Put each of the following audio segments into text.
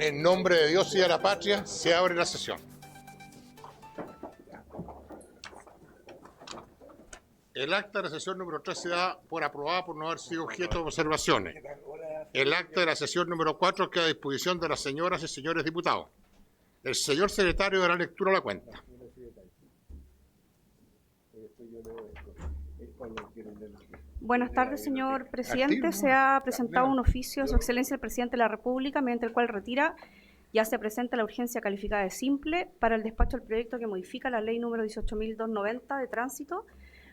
En nombre de Dios y de la patria, se abre la sesión. El acta de la sesión número 3 se da por aprobada por no haber sido objeto de observaciones. El acta de la sesión número 4 queda a disposición de las señoras y señores diputados. El señor secretario dará lectura a la cuenta. Buenas tardes, señor presidente. Se ha presentado un oficio de su excelencia el presidente de la República, mediante el cual retira y hace presente la urgencia calificada de simple para el despacho del proyecto que modifica la ley número 18.290 de tránsito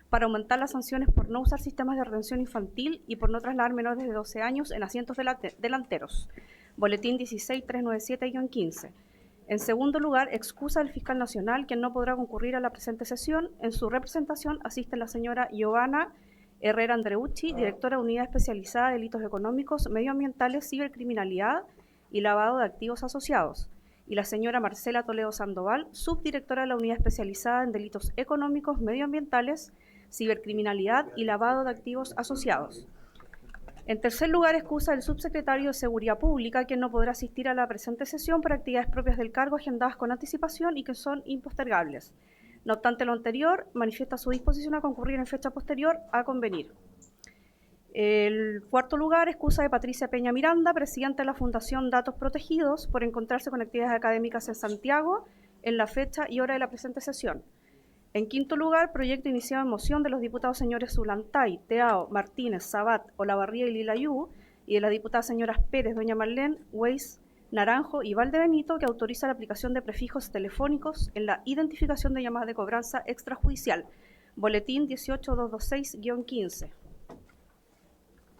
para aumentar las sanciones por no usar sistemas de retención infantil y por no trasladar menores de 12 años en asientos delanteros. Boletín 16397-15. En segundo lugar, excusa del fiscal nacional, quien no podrá concurrir a la presente sesión. En su representación asiste la señora Giovanna Herrera Andreucci, directora de Unidad Especializada de Delitos Económicos, Medioambientales, Cibercriminalidad y Lavado de Activos Asociados, y la señora Marcela Toledo Sandoval, subdirectora de la Unidad Especializada en Delitos Económicos, Medioambientales, Cibercriminalidad y Lavado de Activos Asociados. En tercer lugar, excusa del subsecretario de Seguridad Pública, quien no podrá asistir a la presente sesión por actividades propias del cargo agendadas con anticipación y que son impostergables. No obstante lo anterior, manifiesta su disposición a concurrir en fecha posterior a convenir. El cuarto lugar, excusa de Patricia Peña Miranda, presidenta de la Fundación Datos Protegidos, por encontrarse con actividades académicas en Santiago en la fecha y hora de la presente sesión. En quinto lugar, proyecto iniciado en moción de los diputados señores Zulantay, Teao, Martínez, Sabat, Olavarría y Lilayú, y de las diputadas señoras Pérez, doña Marlene, Weiss, Naranjo y Valdebenito, que autoriza la aplicación de prefijos telefónicos en la identificación de llamadas de cobranza extrajudicial. Boletín 18226-15.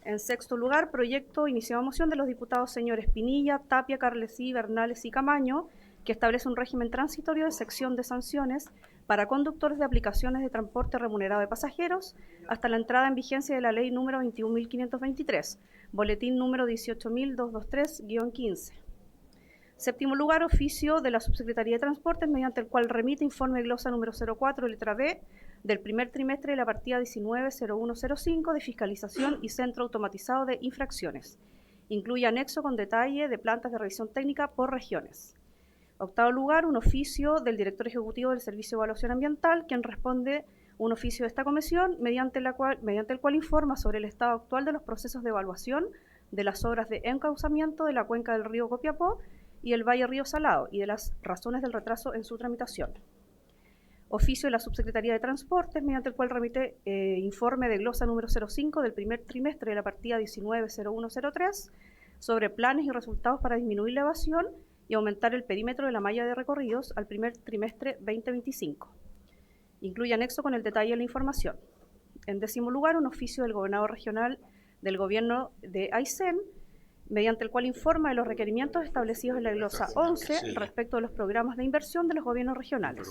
En sexto lugar, proyecto iniciado en moción de los diputados señores Pinilla, Tapia, Carlesí, Bernales y Camaño, que establece un régimen transitorio de sección de sanciones para conductores de aplicaciones de transporte remunerado de pasajeros hasta la entrada en vigencia de la ley número 21.523, boletín número 18.223-15. Séptimo lugar, oficio de la Subsecretaría de Transportes, mediante el cual remite informe glosa número 04, letra B, del primer trimestre de la partida 19.0105 de fiscalización y centro automatizado de infracciones. Incluye anexo con detalle de plantas de revisión técnica por regiones. Octavo lugar, un oficio del director ejecutivo del Servicio de Evaluación Ambiental, quien responde un oficio de esta comisión, mediante el cual informa sobre el estado actual de los procesos de evaluación de las obras de encauzamiento de la cuenca del río Copiapó y el Valle Río Salado y de las razones del retraso en su tramitación. Oficio de la Subsecretaría de Transportes, mediante el cual remite informe de glosa número 05 del primer trimestre de la partida 19.0103 sobre planes y resultados para disminuir la evasión y aumentar el perímetro de la malla de recorridos al primer trimestre 2025. Incluye anexo con el detalle de la información. En décimo lugar, un oficio del gobernador regional del gobierno de Aysén, mediante el cual informa de los requerimientos establecidos en la glosa 11 respecto de los programas de inversión de los gobiernos regionales.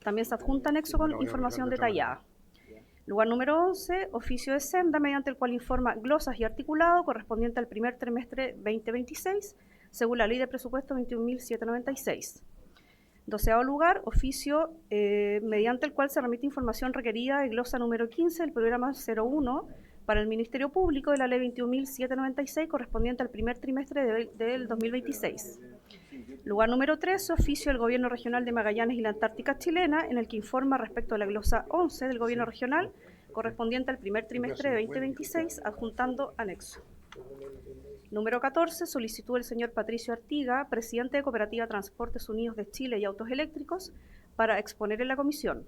También se adjunta anexo con información detallada. Lugar número 11, oficio de Senda, mediante el cual informa glosas y articulado correspondiente al primer trimestre 2026, según la Ley de Presupuesto 21.796. Doceavo lugar, oficio mediante el cual se remite información requerida de glosa número 15 del programa 01 para el Ministerio Público de la Ley 21.796, correspondiente al primer trimestre del 2026. Lugar número 13, oficio del Gobierno Regional de Magallanes y la Antártica Chilena, en el que informa respecto a la glosa 11 del Gobierno Regional, correspondiente al primer trimestre de 2026, adjuntando anexo. Número 14, solicitud del señor Patricio Artiga, presidente de Cooperativa Transportes Unidos de Chile y Autos Eléctricos, para exponer en la comisión.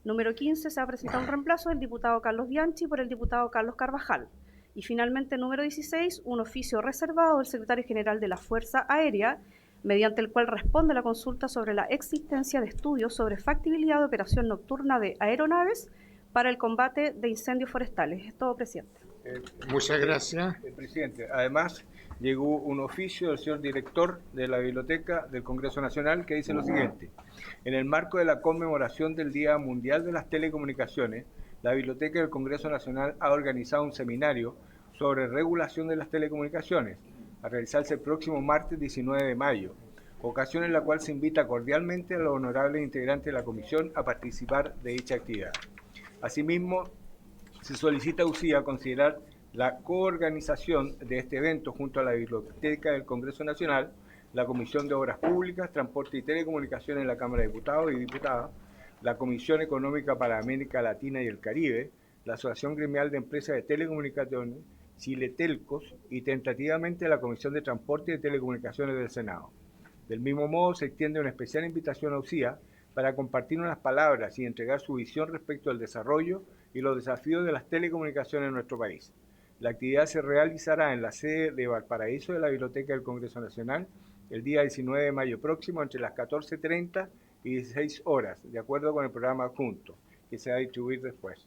Número 15, se ha presentado un reemplazo del diputado Carlos Bianchi por el diputado Carlos Carvajal. Y finalmente, número 16, un oficio reservado del secretario general de la Fuerza Aérea, mediante el cual responde a la consulta sobre la existencia de estudios sobre factibilidad de operación nocturna de aeronaves para el combate de incendios forestales. Es todo, presidente. Muchas gracias. Presidente, además llegó un oficio del señor director de la Biblioteca del Congreso Nacional que dice lo siguiente: en el marco de la conmemoración del Día Mundial de las Telecomunicaciones, la Biblioteca del Congreso Nacional ha organizado un seminario sobre regulación de las telecomunicaciones, a realizarse el próximo martes 19 de mayo, ocasión en la cual se invita cordialmente a los honorables integrantes de la comisión a participar de dicha actividad. Asimismo, se solicita a UCIA considerar la coorganización de este evento junto a la Biblioteca del Congreso Nacional la Comisión de Obras Públicas, Transporte y Telecomunicaciones en la Cámara de Diputados y Diputadas, la Comisión Económica para América Latina y el Caribe, la Asociación Gremial de Empresas de Telecomunicaciones, Chile Telcos y tentativamente la Comisión de Transporte y Telecomunicaciones del Senado. Del mismo modo, se extiende una especial invitación a UCIA para compartir unas palabras y entregar su visión respecto al desarrollo y los desafíos de las telecomunicaciones en nuestro país. La actividad se realizará en la sede de Valparaíso de la Biblioteca del Congreso Nacional el día 19 de mayo próximo entre las 14:30 y 16 horas, de acuerdo con el programa adjunto, que se va a distribuir después.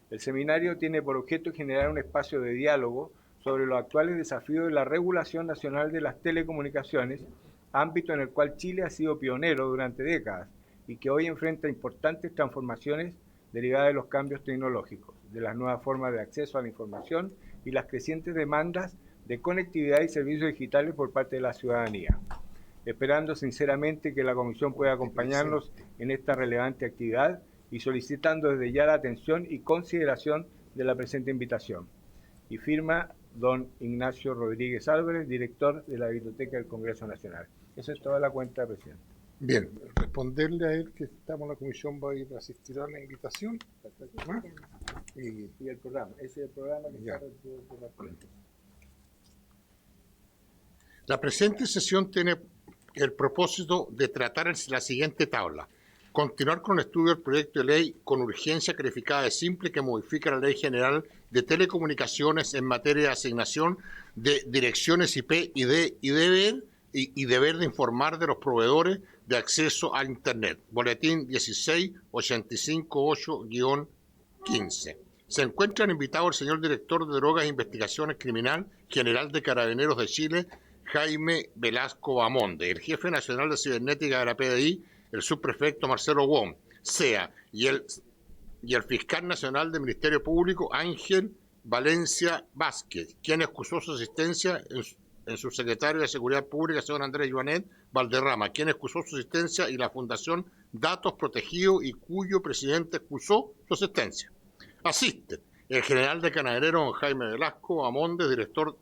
El seminario tiene por objeto generar un espacio de diálogo sobre los actuales desafíos de la regulación nacional de las telecomunicaciones, ámbito en el cual Chile ha sido pionero durante décadas y que hoy enfrenta importantes transformaciones derivadas de los cambios tecnológicos, de las nuevas formas de acceso a la información y las crecientes demandas de conectividad y servicios digitales por parte de la ciudadanía. Esperando sinceramente que la Comisión pueda acompañarnos en esta relevante actividad y solicitando desde ya la atención y consideración de la presente invitación. Y firma don Ignacio Rodríguez Álvarez, director de la Biblioteca del Congreso Nacional. Esa es toda la cuenta, presidente. Bien, responderle a él que estamos en la comisión, va a ir a asistir a la invitación. ¿Ah? Y el programa, ese es el programa que Ya. está por la cuenta. La presente sesión tiene el propósito de tratar en la siguiente tabla. Continuar con el estudio del proyecto de ley con urgencia calificada de simple que modifica la Ley General de Telecomunicaciones en materia de asignación de direcciones IP y deber de informar de los proveedores de acceso a Internet. Boletín 16858-15. Se encuentran invitados el señor director de Drogas e Investigaciones Criminal General de Carabineros de Chile, Jaime Velasco Bamonde, el jefe nacional de cibernética de la PDI, el subprefecto Marcelo Wong, SEA, y el fiscal nacional del Ministerio Público, Ángel Valencia Vázquez, quien excusó su asistencia en su secretario de Seguridad Pública, señor Andrés Joanet Valderrama, quien excusó su asistencia, y la Fundación Datos Protegidos, y cuyo presidente excusó su asistencia. Asisten el general de Carabineros, don Jaime Velasco Bamonde, director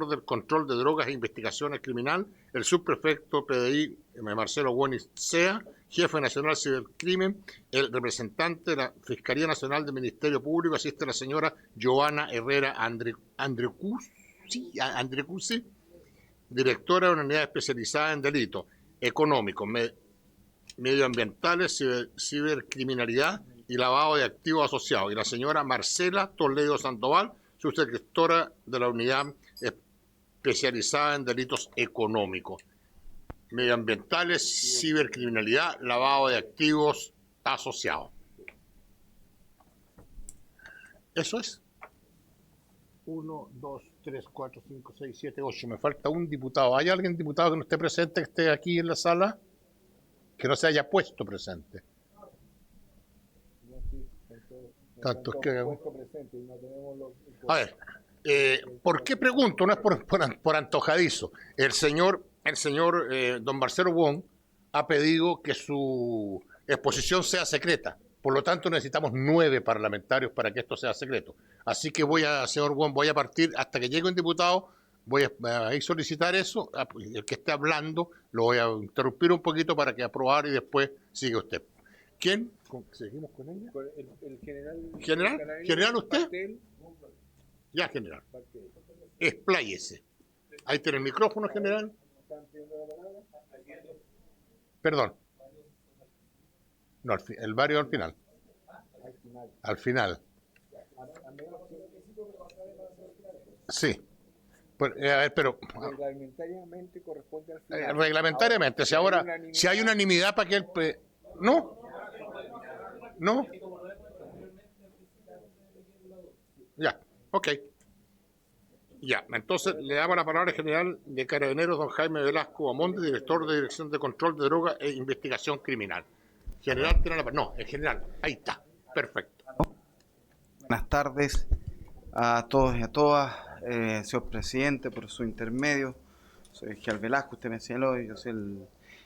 del Control de Drogas e Investigaciones Criminal, el subprefecto PDI Marcelo Guonis Sea, jefe nacional de cibercrimen, el representante de la Fiscalía Nacional del Ministerio Público, asiste la señora Joana Herrera Andrecusi, directora de una unidad especializada en delitos económicos, medioambientales, cibercriminalidad y lavado de activos asociados, y la señora Marcela Toledo Sandoval, subsecretaria de la unidad especializada en delitos económicos, medioambientales, cibercriminalidad, lavado de activos asociados. Eso es. 1, 2, 3, 4, 5, 6, 7, 8. Me falta un diputado. ¿Hay alguien diputado que no esté presente, que esté aquí en la sala? Que no se haya puesto presente. Tantos que... A ver, ¿por qué pregunto? No es por antojadizo. El señor don Marcelo Wong ha pedido que su exposición sea secreta. Por lo tanto, necesitamos 9 parlamentarios para que esto sea secreto. Así que señor Wong, voy a partir hasta que llegue un diputado, voy a ir solicitar eso. El que esté hablando lo voy a interrumpir un poquito para que aprobar y después sigue usted. ¿Quién? ¿Seguimos con ella? El general. ¿General usted? Pastel. Ya, general. Expláyese. Ahí tiene el micrófono, general. Perdón. No, el barrio al final. Al final. Sí. Pues, a ver, pero... Reglamentariamente corresponde al final. Reglamentariamente, si hay unanimidad para que él... ¿No? ¿No? Ya, ok. Ya, entonces le damos la palabra al general de Carabineros, don Jaime Velasco Bamonde, director de Dirección de Control de Drogas e Investigación Criminal. General, tiene la palabra. No, el general, ahí está, perfecto. Buenas tardes a todos y a todas, señor presidente, por su intermedio. Soy General Velasco, usted me señaló, yo soy el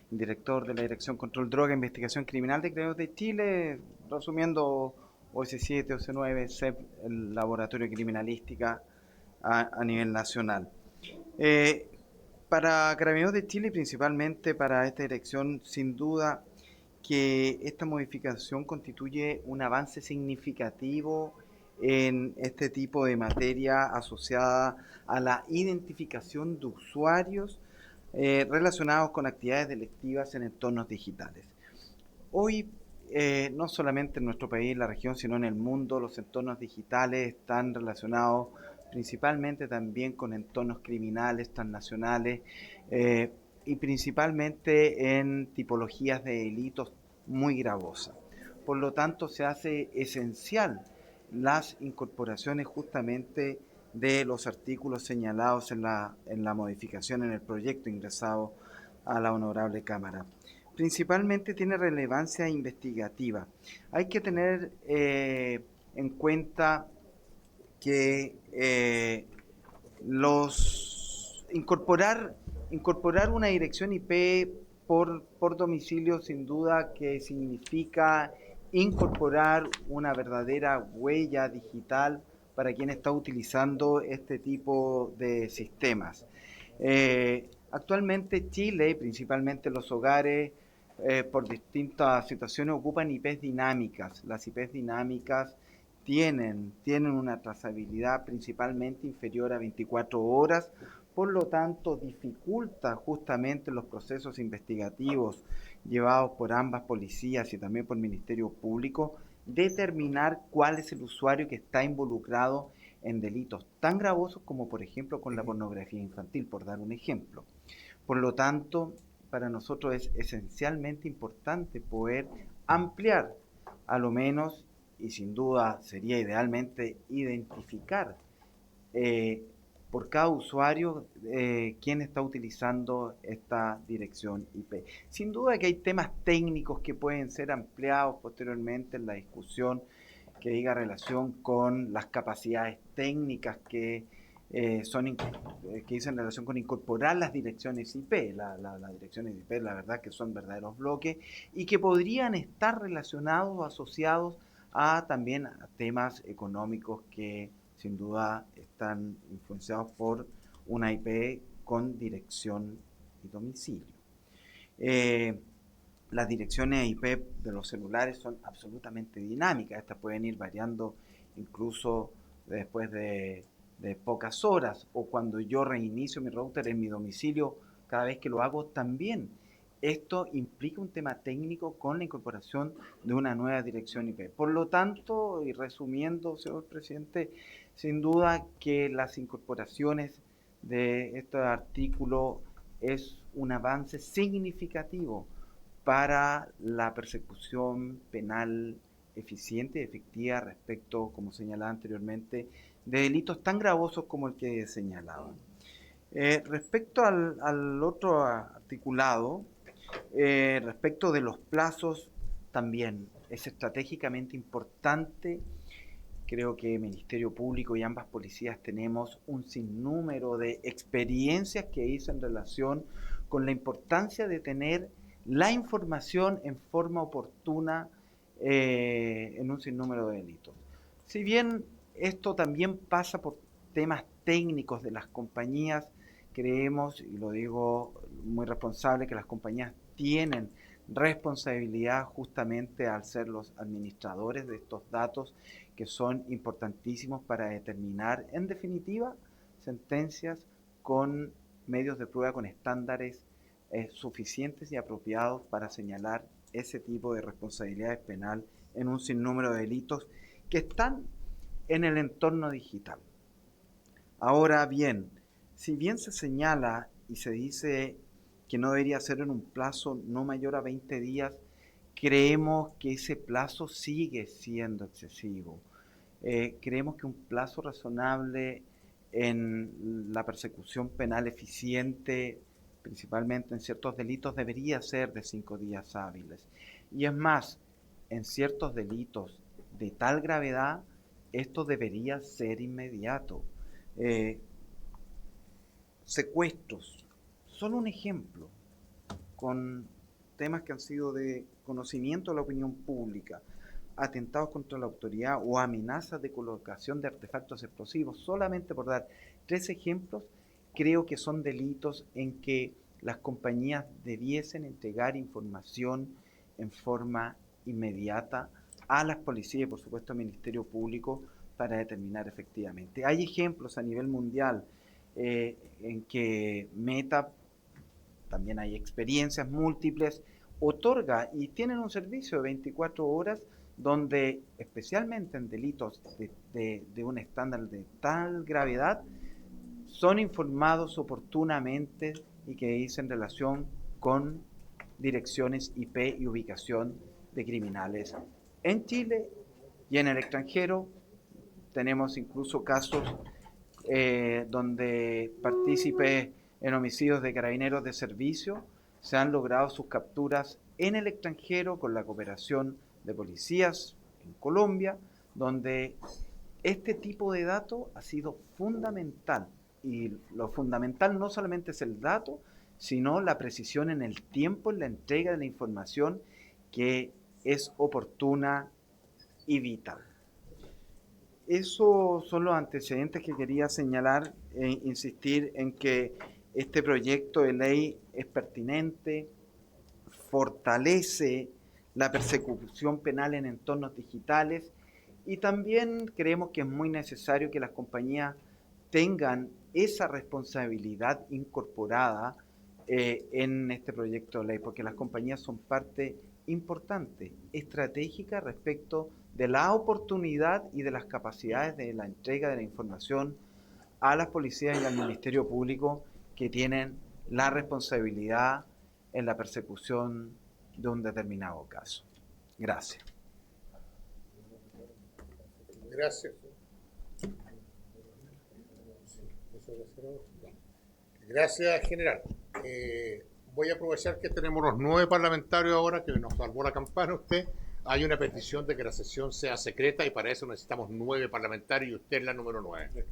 director de la Dirección Control Droga e Investigación Criminal de Carabineros de Chile, resumiendo OC7, OC9, CEP, el Laboratorio de Criminalística a nivel nacional. Para Carabineros de Chile y principalmente para esta dirección, sin duda que esta modificación constituye un avance significativo en este tipo de materia asociada a la identificación de usuarios relacionados con actividades delictivas en entornos digitales. Hoy, no solamente en nuestro país, en la región, sino en el mundo, los entornos digitales están relacionados principalmente también con entornos criminales transnacionales y principalmente en tipologías de delitos muy gravosas. Por lo tanto, se hace esencial las incorporaciones justamente de los artículos señalados en la modificación en el proyecto ingresado a la Honorable Cámara. Principalmente tiene relevancia investigativa. Hay que tener en cuenta que incorporar una dirección IP por domicilio sin duda que significa incorporar una verdadera huella digital para quien está utilizando este tipo de sistemas. Actualmente Chile, principalmente los hogares, por distintas situaciones ocupan IPs dinámicas. Las IPs dinámicas tienen una trazabilidad principalmente inferior a 24 horas, por lo tanto dificulta justamente los procesos investigativos llevados por ambas policías y también por el Ministerio Público, determinar cuál es el usuario que está involucrado en delitos tan gravosos como por ejemplo con la pornografía infantil, por dar un ejemplo. Por lo tanto, para nosotros es esencialmente importante poder ampliar a lo menos, y sin duda sería idealmente identificar por cada usuario quién está utilizando esta dirección IP. Sin duda que hay temas técnicos que pueden ser ampliados posteriormente en la discusión que diga relación con las capacidades técnicas que dicen relación con incorporar las direcciones IP. Las direcciones IP, la verdad que son verdaderos bloques y que podrían estar relacionados o asociados también a temas económicos que sin duda están influenciados por una IP con dirección y domicilio. Las direcciones IP de los celulares son absolutamente dinámicas. Estas pueden ir variando incluso después de pocas horas, o cuando yo reinicio mi router en mi domicilio, cada vez que lo hago también. Esto implica un tema técnico con la incorporación de una nueva dirección IP. Por lo tanto, y resumiendo, señor presidente, sin duda que las incorporaciones de este artículo es un avance significativo para la persecución penal eficiente y efectiva respecto, como señalaba anteriormente, de delitos tan gravosos como el que señalaba. Respecto al otro articulado, respecto de los plazos, también es estratégicamente importante. Creo que Ministerio Público y ambas policías tenemos un sinnúmero de experiencias que hice en relación con la importancia de tener la información en forma oportuna en un sinnúmero de delitos. Si bien esto también pasa por temas técnicos de las compañías, creemos, y lo digo muy responsable, que las compañías tienen responsabilidad justamente al ser los administradores de estos datos que son importantísimos para determinar, en definitiva, sentencias con medios de prueba, con estándares suficientes y apropiados para señalar ese tipo de responsabilidades penal en un sinnúmero de delitos que están en el entorno digital. Ahora bien, si bien se señala y se dice que no debería ser en un plazo no mayor a 20 días, creemos que ese plazo sigue siendo excesivo. Creemos que un plazo razonable en la persecución penal eficiente, principalmente en ciertos delitos, debería ser de 5 días hábiles. Y es más, en ciertos delitos de tal gravedad, esto debería ser inmediato. Secuestros son un ejemplo, con temas que han sido de conocimiento de la opinión pública, atentados contra la autoridad o amenazas de colocación de artefactos explosivos, solamente por dar 3 ejemplos. creo que son delitos en que las compañías debiesen entregar información en forma inmediata a las policías y por supuesto al Ministerio Público para determinar efectivamente. Hay ejemplos a nivel mundial en que Meta, también hay experiencias múltiples, otorga y tienen un servicio de 24 horas donde especialmente en delitos de un estándar de tal gravedad son informados oportunamente y que dicen relación con direcciones IP y ubicación de criminales en Chile y en el extranjero. Tenemos incluso casos donde partícipes en homicidios de carabineros de servicio se han logrado sus capturas en el extranjero con la cooperación de policías en Colombia, donde este tipo de datos ha sido fundamental. Y lo fundamental no solamente es el dato, sino la precisión en el tiempo, en la entrega de la información que es oportuna y vital. Esos son los antecedentes que quería señalar e insistir en que este proyecto de ley es pertinente, fortalece la persecución penal en entornos digitales y también creemos que es muy necesario que las compañías tengan esa responsabilidad incorporada en este proyecto de ley, porque las compañías son parte importante, estratégica respecto de la oportunidad y de las capacidades de la entrega de la información a las policías y al Ministerio Público que tienen la responsabilidad en la persecución de un determinado caso. Gracias. Gracias. Gracias, general. Voy a aprovechar que tenemos los 9 parlamentarios ahora, que nos salvó la campana usted. Hay una petición de que la sesión sea secreta y para eso necesitamos 9 parlamentarios y usted es la número 9.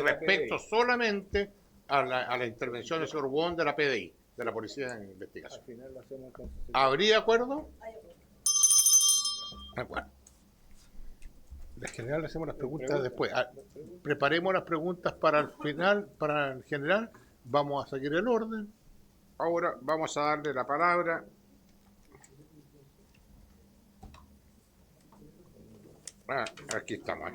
Respecto solamente a la intervención del señor Wong de la PDI, de la Policía de Investigación. Al final lo hacemos con... ¿Habría acuerdo? De acuerdo. En general le hacemos las preguntas después. Preparemos las preguntas para el final, para el general. Vamos a seguir el orden. Ahora vamos a darle la palabra aquí estamos.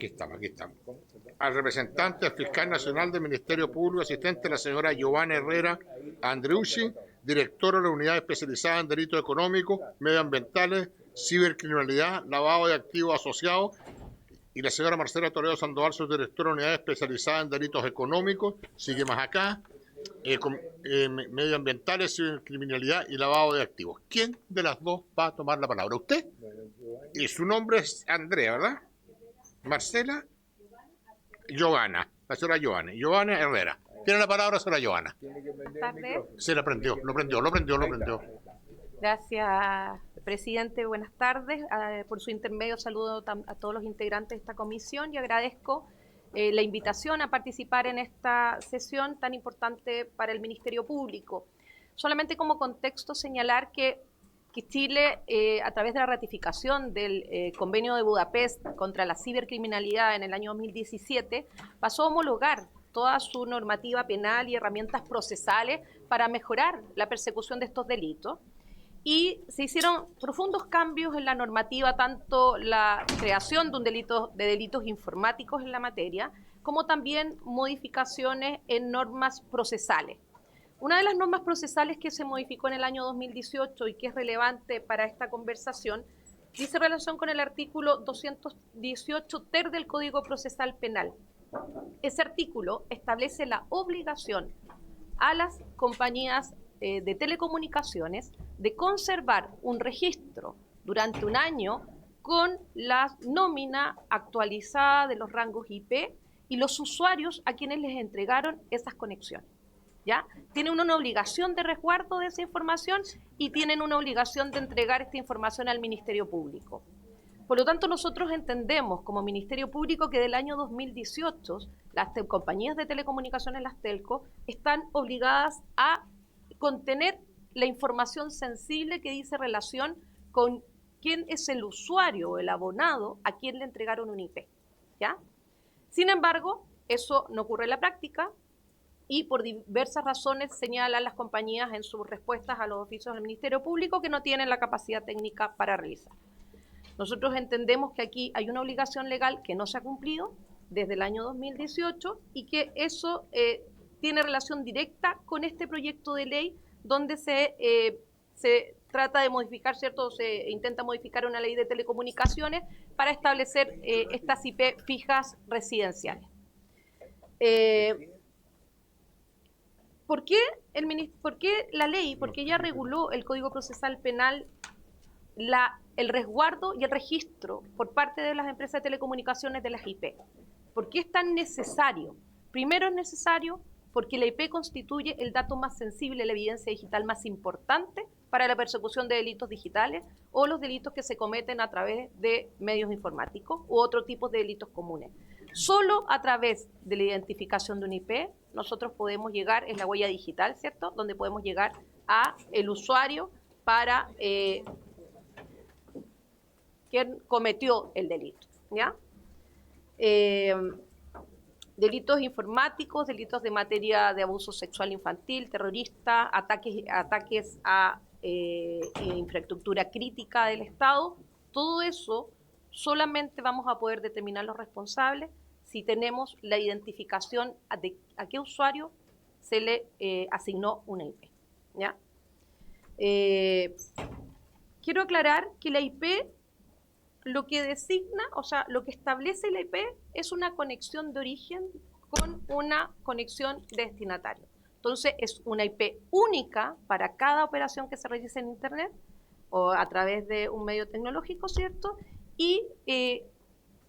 Al representante del fiscal nacional del Ministerio Público, asistente la señora Giovanna Herrera Andreucci, directora de la unidad especializada en delitos económicos, medioambientales, cibercriminalidad, lavado de activos asociados, y la señora Marcela Toledo Sandoval, subdirectora de la unidad especializada en delitos económicos, sigue más acá, medioambientales, cibercriminalidad y lavado de activos. ¿Quién de las dos va a tomar la palabra? ¿Usted? Y su nombre es Andrea, ¿verdad? Marcela. Giovanna. La señora Giovanna. Giovanna Herrera. Tiene la palabra, señora Giovanna. Se la prendió, lo prendió. Gracias, presidente. Buenas tardes. Por su intermedio saludo a todos los integrantes de esta comisión y agradezco la invitación a participar en esta sesión tan importante para el Ministerio Público. Solamente como contexto señalar que Chile, a través de la ratificación del Convenio de Budapest contra la cibercriminalidad en el año 2017, pasó a homologar toda su normativa penal y herramientas procesales para mejorar la persecución de estos delitos. Y se hicieron profundos cambios en la normativa, tanto la creación de delitos informáticos en la materia, como también modificaciones en normas procesales. Una de las normas procesales que se modificó en el año 2018 y que es relevante para esta conversación, dice relación con el artículo 218 ter del Código Procesal Penal. Ese artículo establece la obligación a las compañías de telecomunicaciones de conservar un registro durante un año con la nómina actualizada de los rangos IP y los usuarios a quienes les entregaron esas conexiones. ¿Ya? Tienen una obligación de resguardo de esa información y tienen una obligación de entregar esta información al Ministerio Público. Por lo tanto, nosotros entendemos como Ministerio Público que del año 2018 las compañías de telecomunicaciones, las telco, están obligadas a contener la información sensible que dice relación con quién es el usuario o el abonado a quien le entregaron un IP. ¿Ya? Sin embargo, eso no ocurre en la práctica y por diversas razones señalan las compañías en sus respuestas a los oficios del Ministerio Público que no tienen la capacidad técnica para realizar. Nosotros entendemos que aquí hay una obligación legal que no se ha cumplido desde el año 2018 y que eso tiene relación directa con este proyecto de ley donde se trata de modificar, ¿cierto? Se intenta modificar una ley de telecomunicaciones para establecer estas IP fijas residenciales. ¿Por qué la ley? Porque ya reguló el Código Procesal Penal el resguardo y el registro por parte de las empresas de telecomunicaciones de las IP. ¿Por qué es tan necesario? Primero es necesario porque la IP constituye el dato más sensible, la evidencia digital más importante para la persecución de delitos digitales o los delitos que se cometen a través de medios informáticos u otro tipo de delitos comunes. Solo a través de la identificación de un IP nosotros podemos llegar, es la huella digital, ¿cierto?, donde podemos llegar a el usuario para quien cometió el delito, ¿ya? Delitos informáticos, delitos de materia de abuso sexual infantil, terrorista, ataques a infraestructura crítica del Estado, todo eso solamente vamos a poder determinar los responsables si tenemos la identificación de a qué usuario se le asignó una IP, ¿ya? Quiero aclarar que la IP lo que designa, o sea, lo que establece la IP es una conexión de origen con una conexión de destinatario. Entonces, es una IP única para cada operación que se realice en Internet o a través de un medio tecnológico, ¿cierto? Y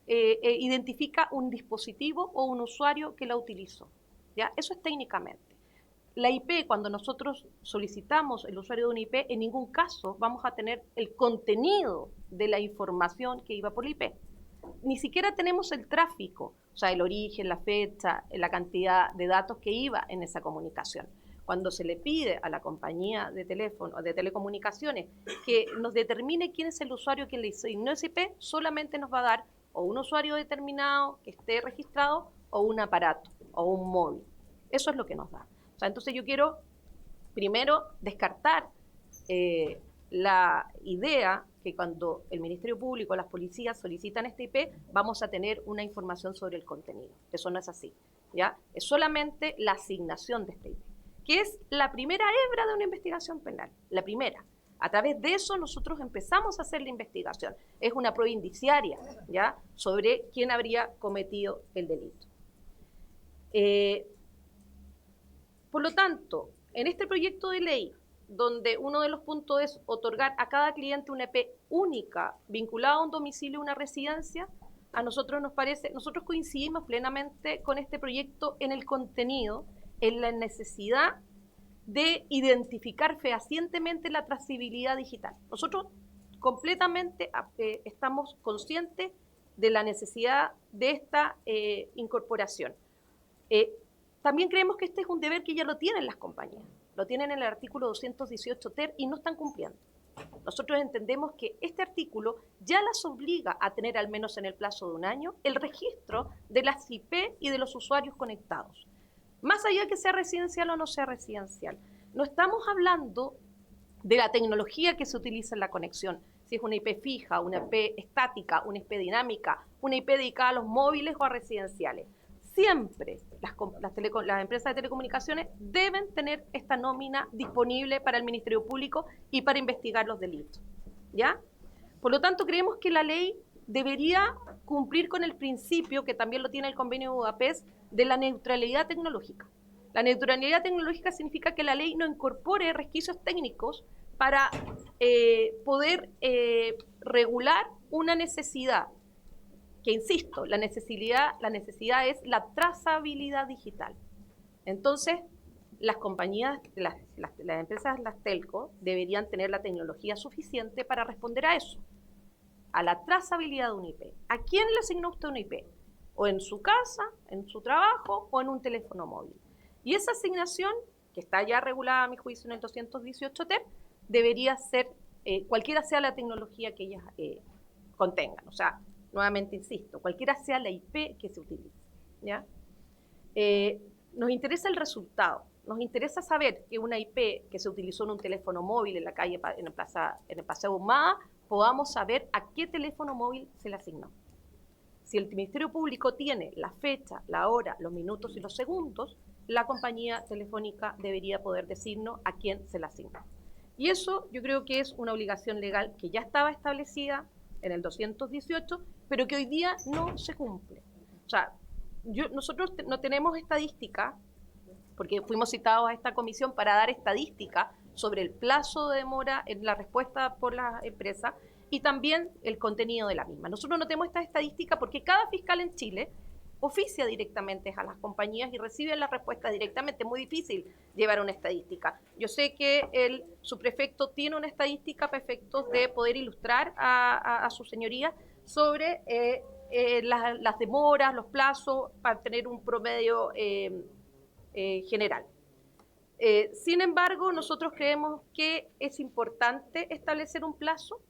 identifica un dispositivo o un usuario que la utilizó, ¿ya? Eso es técnicamente. La IP, cuando nosotros solicitamos el usuario de una IP, en ningún caso vamos a tener el contenido de la información que iba por la IP. Ni siquiera tenemos el tráfico, o sea, el origen, la fecha, la cantidad de datos que iba en esa comunicación. Cuando se le pide a la compañía de teléfono, de telecomunicaciones, que nos determine quién es el usuario que le asignó esa IP, solamente nos va a dar o un usuario determinado que esté registrado o un aparato o un móvil. Eso es lo que nos da. O sea, entonces yo quiero primero descartar la idea que cuando el Ministerio Público o las policías solicitan esta IP, vamos a tener una información sobre el contenido. Eso no es así, ¿ya? Es solamente la asignación de esta IP, que es la primera hebra de una investigación penal, la primera. A través de eso nosotros empezamos a hacer la investigación. Es una prueba indiciaria, ¿ya?, sobre quién habría cometido el delito. Por lo tanto, en este proyecto de ley, donde uno de los puntos es otorgar a cada cliente una IP única vinculada a un domicilio o una residencia, a nosotros nos parece, nosotros coincidimos plenamente con este proyecto en el contenido, en la necesidad de identificar fehacientemente la trazabilidad digital. Nosotros completamente estamos conscientes de la necesidad de esta incorporación. También creemos que este es un deber que ya lo tienen las compañías, lo tienen en el artículo 218 ter y no están cumpliendo. Nosotros entendemos que este artículo ya las obliga a tener, al menos en el plazo de un año, el registro de las IP y de los usuarios conectados. Más allá de que sea residencial o no sea residencial, no estamos hablando de la tecnología que se utiliza en la conexión, si es una IP fija, una IP estática, una IP dinámica, una IP dedicada a los móviles o a residenciales. Siempre las empresas de telecomunicaciones deben tener esta nómina disponible para el Ministerio Público y para investigar los delitos, ¿ya? Por lo tanto, creemos que la ley debería cumplir con el principio, que también lo tiene el Convenio de Budapest, de la neutralidad tecnológica. La neutralidad tecnológica significa que la ley no incorpore resquicios técnicos para poder regular una necesidad, que insisto, la necesidad es la trazabilidad digital. Entonces, las compañías, las empresas, las telco, deberían tener la tecnología suficiente para responder a eso, a la trazabilidad de un IP. ¿A quién le asignó usted un IP? O en su casa, en su trabajo, o en un teléfono móvil. Y esa asignación, que está ya regulada a mi juicio en el 218 ter, debería ser, cualquiera sea la tecnología que ellas contengan. O sea, nuevamente insisto, cualquiera sea la IP que se utilice, ¿ya? Nos interesa el resultado. Nos interesa saber que una IP que se utilizó en un teléfono móvil en la calle, en el Paseo Humada, podamos saber a qué teléfono móvil se le asignó. Si el Ministerio Público tiene la fecha, la hora, los minutos y los segundos, la compañía telefónica debería poder decirnos a quién se le asigna. Y eso yo creo que es una obligación legal que ya estaba establecida en el 218, pero que hoy día no se cumple. O sea, nosotros no tenemos estadística, porque fuimos citados a esta comisión para dar estadística sobre el plazo de demora en la respuesta por la empresa y también el contenido de la misma. Nosotros no tenemos esta estadística porque cada fiscal en Chile oficia directamente a las compañías y recibe la respuesta directamente. Es muy difícil llevar una estadística. Yo sé que el subprefecto tiene una estadística para efectos de poder ilustrar a su señoría sobre las demoras, los plazos, para tener un promedio general. Sin embargo, nosotros creemos que es importante establecer un plazo.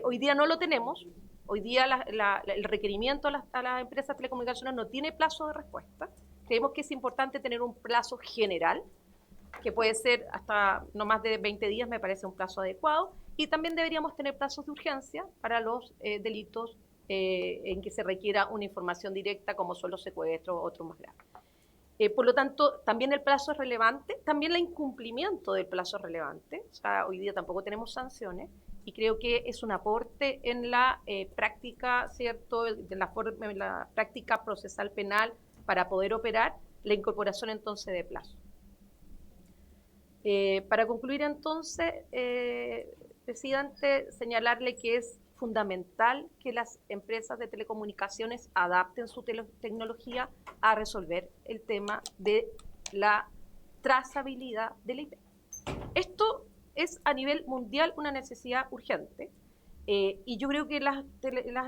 Hoy día no lo tenemos. Hoy día el requerimiento a las empresas de telecomunicaciones no tiene plazo de respuesta. Creemos que es importante tener un plazo general, que puede ser hasta no más de 20 días, me parece un plazo adecuado, y también deberíamos tener plazos de urgencia para los delitos en que se requiera una información directa, como son los secuestros o otros más graves. Por lo tanto, también el plazo es relevante, también el incumplimiento del plazo es relevante. O sea, hoy día tampoco tenemos sanciones y creo que es un aporte en la práctica, ¿cierto?, en la práctica procesal penal para poder operar la incorporación entonces de plazo. Para concluir entonces, presidente, señalarle que es fundamental que las empresas de telecomunicaciones adapten su tecnología a resolver el tema de la trazabilidad de la IP. Esto es a nivel mundial una necesidad urgente y yo creo que las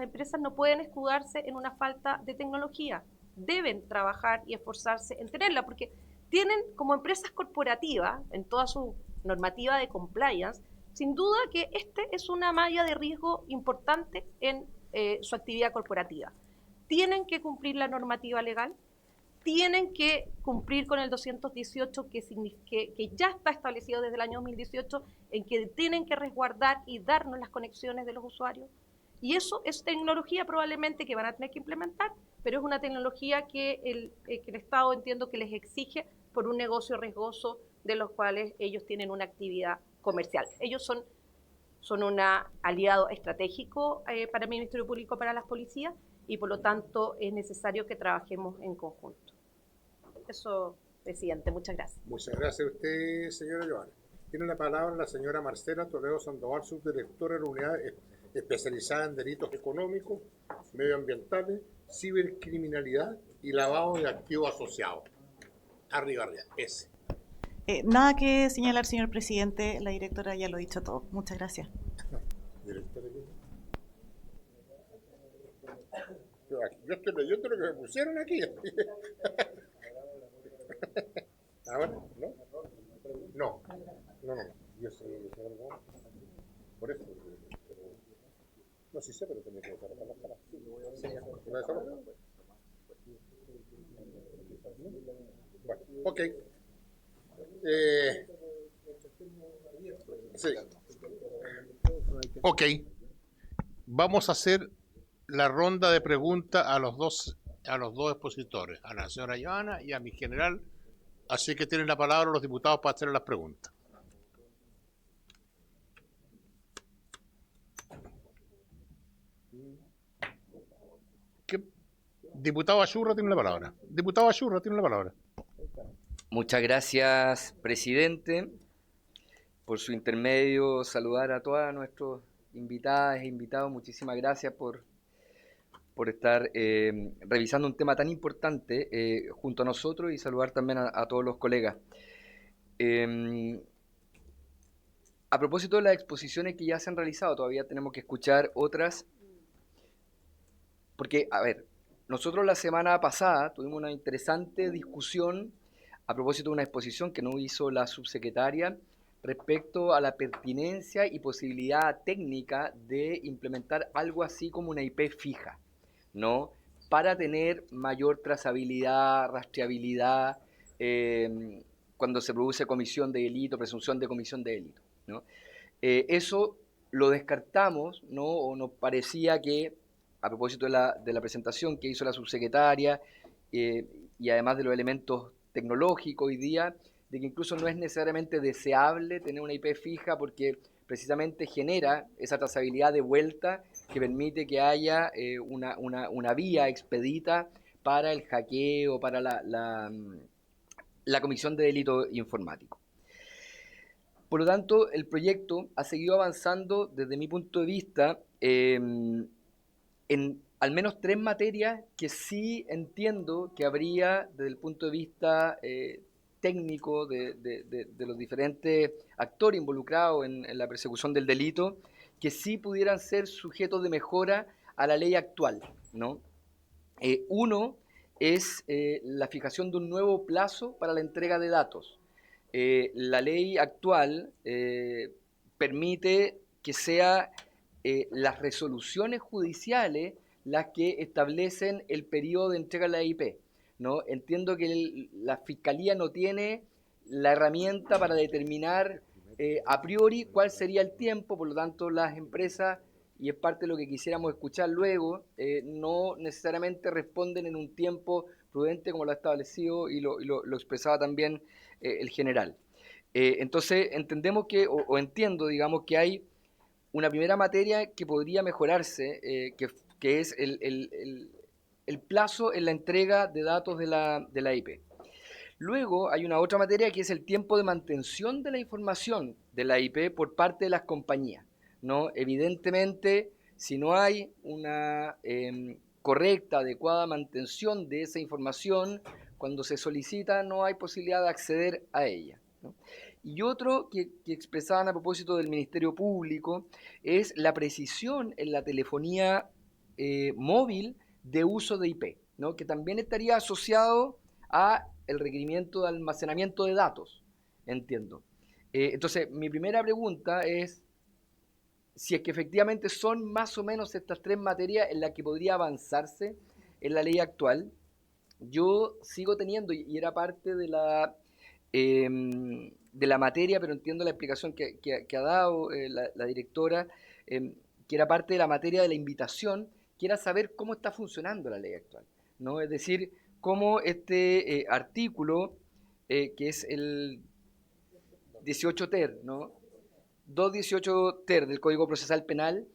empresas no pueden escudarse en una falta de tecnología. Deben trabajar y esforzarse en tenerla porque tienen como empresas corporativas en toda su normativa de compliance. Sin duda que este es una malla de riesgo importante en su actividad corporativa. Tienen que cumplir la normativa legal, tienen que cumplir con el 218 que ya está establecido desde el año 2018 en que tienen que resguardar y darnos las conexiones de los usuarios. Y eso es tecnología probablemente que van a tener que implementar, pero es una tecnología que el Estado entiendo que les exige por un negocio riesgoso de los cuales ellos tienen una actividad comercial. Ellos son un aliado estratégico para el Ministerio Público, para las policías, y por lo tanto es necesario que trabajemos en conjunto. Eso, presidente, muchas gracias. Muchas gracias a usted, señora Joana. Tiene la palabra la señora Marcela Toledo Sandoval, subdirectora de la unidad especializada en delitos económicos, medioambientales, cibercriminalidad y lavado de activos asociados. Arriba, ese. Nada que señalar, señor presidente, la directora ya lo ha dicho todo. Muchas gracias. Directora, yo estoy leyendo lo que me pusieron aquí. ¿Ahora? ¿No? No. Yo sé, por eso. No, sí sé, pero tenía que dejar las caras. Bueno, ok. Sí. Ok. Vamos a hacer la ronda de preguntas a los dos expositores, a la señora Joana y a mi general. Así que tienen la palabra los diputados para hacer las preguntas. Diputado Achurra tiene la palabra. Diputado Achurra tiene la palabra. Muchas gracias, presidente. Por su intermedio, saludar a todas nuestras invitadas e invitados. Muchísimas gracias por estar revisando un tema tan importante junto a nosotros y saludar también a todos los colegas. A propósito de las exposiciones que ya se han realizado, todavía tenemos que escuchar otras, porque, a ver, nosotros la semana pasada tuvimos una interesante discusión a propósito de una exposición que nos hizo la subsecretaria respecto a la pertinencia y posibilidad técnica de implementar algo así como una IP fija, ¿no?, para tener mayor trazabilidad, rastreabilidad, cuando se produce comisión de delito, presunción de comisión de delito, ¿no? Eso lo descartamos, ¿no? O nos parecía que, a propósito de la presentación que hizo la subsecretaria, y además de los elementos tecnológicos hoy día, de que incluso no es necesariamente deseable tener una IP fija porque precisamente genera esa trazabilidad de vuelta que permite que haya una vía expedita para el hackeo, para la comisión de delito informático. Por lo tanto, el proyecto ha seguido avanzando desde mi punto de vista en al menos 3 materias que sí entiendo que habría desde el punto de vista técnico de los diferentes actores involucrados en la persecución del delito, que sí pudieran ser sujetos de mejora a la ley actual, ¿no? Uno es la fijación de un nuevo plazo para la entrega de datos. La ley actual permite que sea las resoluciones judiciales las que establecen el periodo de entrega de la IP, ¿no? Entiendo que la Fiscalía no tiene la herramienta para determinar a priori cuál sería el tiempo, por lo tanto las empresas, y es parte de lo que quisiéramos escuchar luego, no necesariamente responden en un tiempo prudente como lo ha establecido y lo expresaba también el general. Entonces entendemos que, o entiendo, digamos, que hay una primera materia que podría mejorarse, que es el plazo en la entrega de datos de la IP. Luego hay una otra materia que es el tiempo de mantención de la información de la IP por parte de las compañías, ¿no? Evidentemente, si no hay una correcta, adecuada mantención de esa información, cuando se solicita no hay posibilidad de acceder a ella, ¿no? Y otro que expresaban a propósito del Ministerio Público es la precisión en la telefonía móvil de uso de IP, ¿no? Que también estaría asociado a el requerimiento de almacenamiento de datos, entiendo. Entonces, mi primera pregunta es si es que efectivamente son más o menos estas 3 materias en las que podría avanzarse en la ley actual. Yo sigo teniendo, y era parte de la materia, pero entiendo la explicación que ha dado la directora, que era parte de la materia de la invitación, que era saber cómo está funcionando la ley actual, ¿no? Es decir, cómo este artículo, que es el 18 ter, ¿no? 218 ter del Código Procesal Penal,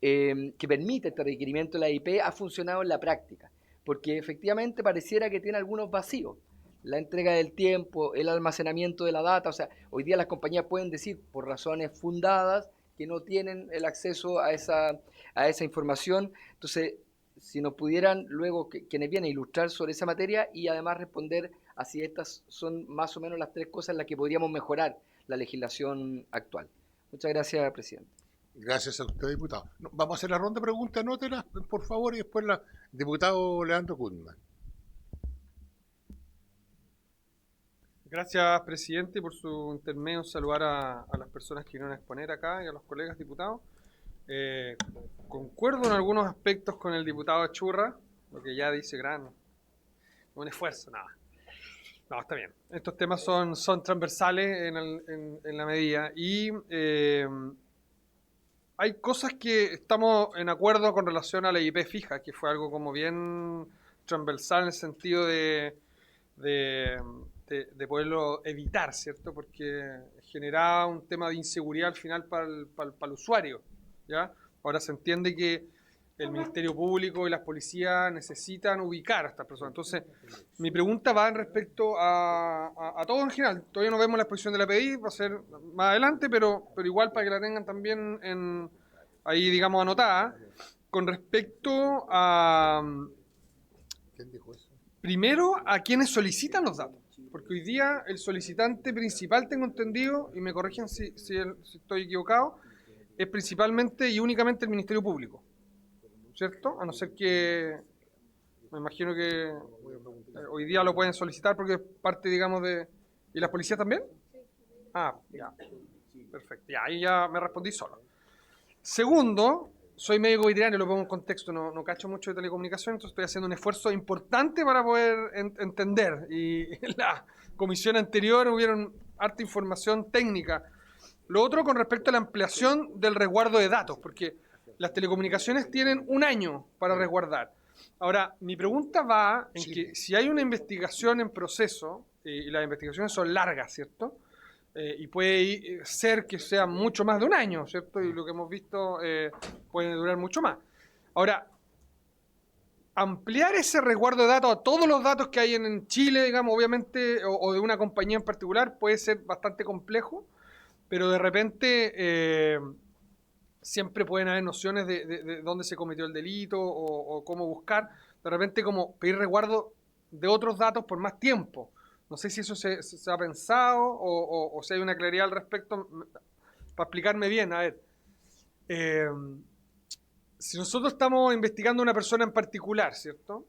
que permite este requerimiento de la IP, ha funcionado en la práctica, porque efectivamente pareciera que tiene algunos vacíos. La entrega del tiempo, el almacenamiento de la data, o sea, hoy día las compañías pueden decir por razones fundadas que no tienen el acceso a esa información. Entonces, si nos pudieran luego quienes vienen a ilustrar sobre esa materia y además responder a si estas son más o menos las 3 cosas en las que podríamos mejorar la legislación actual. Muchas gracias, presidente. Gracias a usted, diputado. Vamos a hacer la ronda de preguntas, anótelas, por favor, y después diputado Leandro Kundman. Gracias, presidente, por su intermedio. Saludar a las personas que vinieron a exponer acá y a los colegas diputados. Concuerdo en algunos aspectos con el diputado Churra, lo que ya dice un esfuerzo, nada. No, está bien. Estos temas son transversales en la medida y hay cosas que estamos en acuerdo con relación a la IP fija, que fue algo como bien transversal en el sentido de poderlo evitar, ¿cierto? Porque generaba un tema de inseguridad al final para el usuario, ¿ya? Ahora se entiende que el Ministerio Público y las policías necesitan ubicar a estas personas. Entonces, mi pregunta va en respecto a todo en general. Todavía no vemos la exposición de la PDI, va a ser más adelante, pero igual para que la tengan también ahí, digamos, anotada. Con respecto a, ¿Quién dijo eso? primero, a quienes solicitan los datos. Porque hoy día el solicitante principal, tengo entendido, y me corrigen si estoy equivocado, es principalmente y únicamente el Ministerio Público, ¿cierto? A no ser que, me imagino que hoy día lo pueden solicitar porque es parte, digamos, de... ¿Y la policía también? Ah, ya, perfecto, ya, ahí ya me respondí solo. Segundo, soy médico veterinario, lo pongo en contexto, no cacho mucho de telecomunicación, entonces estoy haciendo un esfuerzo importante para poder entender. Y en la comisión anterior hubieron harta información técnica. Lo otro con respecto a la ampliación del resguardo de datos, porque las telecomunicaciones tienen un año para resguardar. Ahora, mi pregunta va en que si hay una investigación en proceso, y las investigaciones son largas, ¿cierto? Y puede ser que sea mucho más de un año, ¿cierto? Y lo que hemos visto puede durar mucho más. Ahora, ampliar ese resguardo de datos a todos los datos que hay en Chile, digamos, obviamente, o de una compañía en particular, puede ser bastante complejo, pero de repente siempre pueden haber nociones de dónde se cometió el delito o cómo buscar. De repente como pedir resguardo de otros datos por más tiempo. No sé si eso se ha pensado o si hay una claridad al respecto. Para explicarme bien, a ver. Si nosotros estamos investigando a una persona en particular, ¿cierto?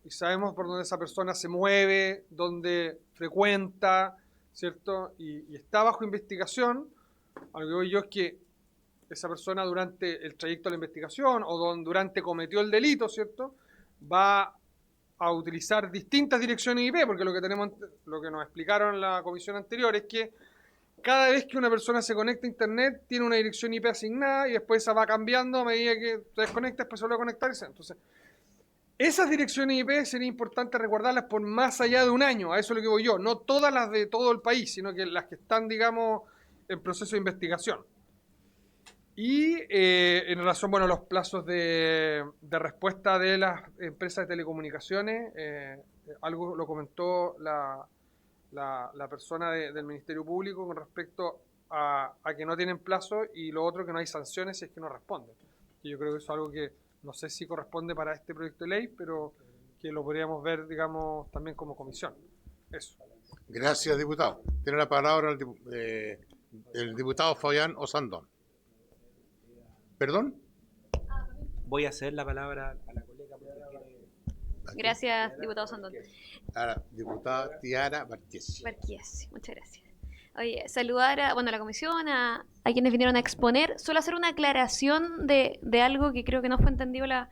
Y sabemos por dónde esa persona se mueve, dónde frecuenta, ¿cierto? Y está bajo investigación, a lo que voy yo es que esa persona durante el trayecto de la investigación o durante cometió el delito, ¿cierto? Va a utilizar distintas direcciones IP, porque lo que nos explicaron en la comisión anterior es que cada vez que una persona se conecta a internet tiene una dirección IP asignada y después esa va cambiando a medida que te desconectas, después se vuelve a conectar. Entonces, esas direcciones IP sería importante resguardarlas por más allá de un año, a eso es lo que voy yo, no todas las de todo el país, sino que las que están, digamos, en proceso de investigación. Y en relación, bueno, a los plazos de respuesta de las empresas de telecomunicaciones, algo lo comentó la persona del Ministerio Público con respecto a que no tienen plazo y lo otro que no hay sanciones si es que no responden. Y yo creo que eso es algo que no sé si corresponde para este proyecto de ley, pero que lo podríamos ver, digamos, también como comisión. Eso. Gracias, diputado. Tiene la palabra el diputado Fabián Osandón. ¿Perdón? Voy a ceder la palabra a la colega. Gracias, diputado Sandón. A la diputada Tiara Barquies. Barquies, muchas gracias. Oye, saludar a la comisión, a quienes vinieron a exponer. Solo hacer una aclaración de algo que creo que no fue entendido la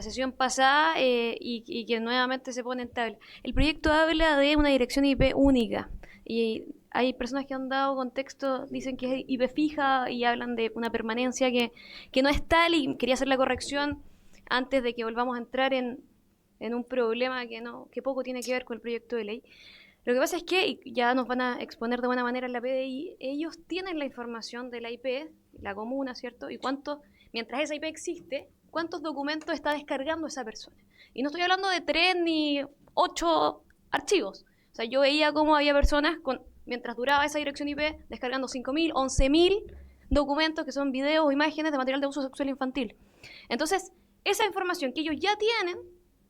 sesión pasada y que nuevamente se pone en tabla. El proyecto habla de una dirección IP única y hay personas que han dado contexto, dicen que es IP fija y hablan de una permanencia que no es tal, y quería hacer la corrección antes de que volvamos a entrar en un problema que poco tiene que ver con el proyecto de ley. Lo que pasa es que, y ya nos van a exponer de buena manera en la PDI, ellos tienen la información de la IP, la comuna, ¿cierto? Y mientras esa IP existe, cuántos documentos está descargando esa persona. Y no estoy hablando de 3 ni 8 archivos. O sea, yo veía cómo había personas mientras duraba esa dirección IP, descargando 5.000, 11.000 documentos que son videos o imágenes de material de uso sexual infantil. Entonces, esa información que ellos ya tienen,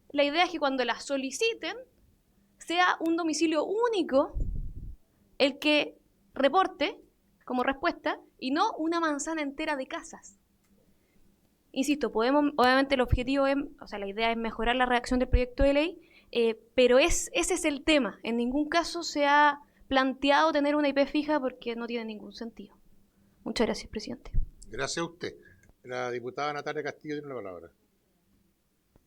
la idea es que cuando la soliciten, sea un domicilio único el que reporte como respuesta y no una manzana entera de casas. Insisto, obviamente el objetivo la idea es mejorar la redacción del proyecto de ley, pero ese es el tema. En ningún caso se ha planteado tener una IP fija porque no tiene ningún sentido. Muchas gracias, presidente. Gracias a usted. La diputada Natalia Castillo tiene la palabra.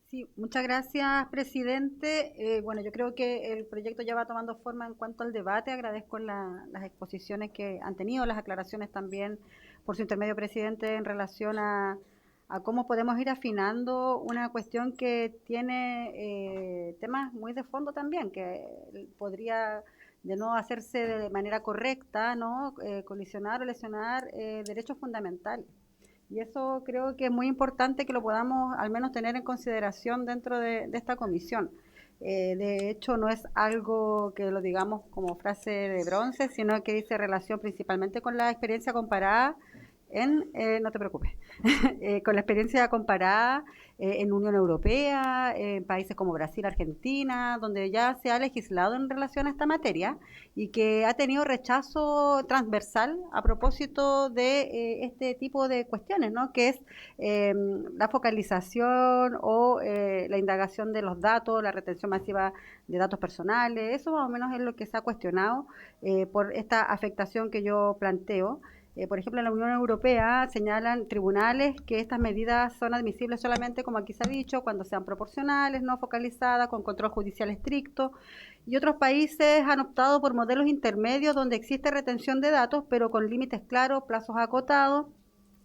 Sí, muchas gracias, presidente. Yo creo que el proyecto ya va tomando forma en cuanto al debate. Agradezco las exposiciones que han tenido, las aclaraciones también por su intermedio, presidente, en relación a cómo podemos ir afinando una cuestión que tiene temas muy de fondo también, que podría, de no hacerse de manera correcta, ¿no? Colisionar o lesionar derechos fundamentales. Y eso creo que es muy importante que lo podamos al menos tener en consideración dentro de esta comisión. De hecho, no es algo que lo digamos como frase de bronce, sino que dice relación principalmente con la experiencia comparada no te preocupes, con la experiencia comparada en Unión Europea, en países como Brasil, Argentina, donde ya se ha legislado en relación a esta materia y que ha tenido rechazo transversal a propósito de este tipo de cuestiones, ¿no? Que es la focalización o la indagación de los datos, la retención masiva de datos personales. Eso más o menos es lo que se ha cuestionado por esta afectación que yo planteo. Por ejemplo, en la Unión Europea señalan tribunales que estas medidas son admisibles solamente, como aquí se ha dicho, cuando sean proporcionales, no focalizadas, con control judicial estricto. Y otros países han optado por modelos intermedios donde existe retención de datos, pero con límites claros, plazos acotados,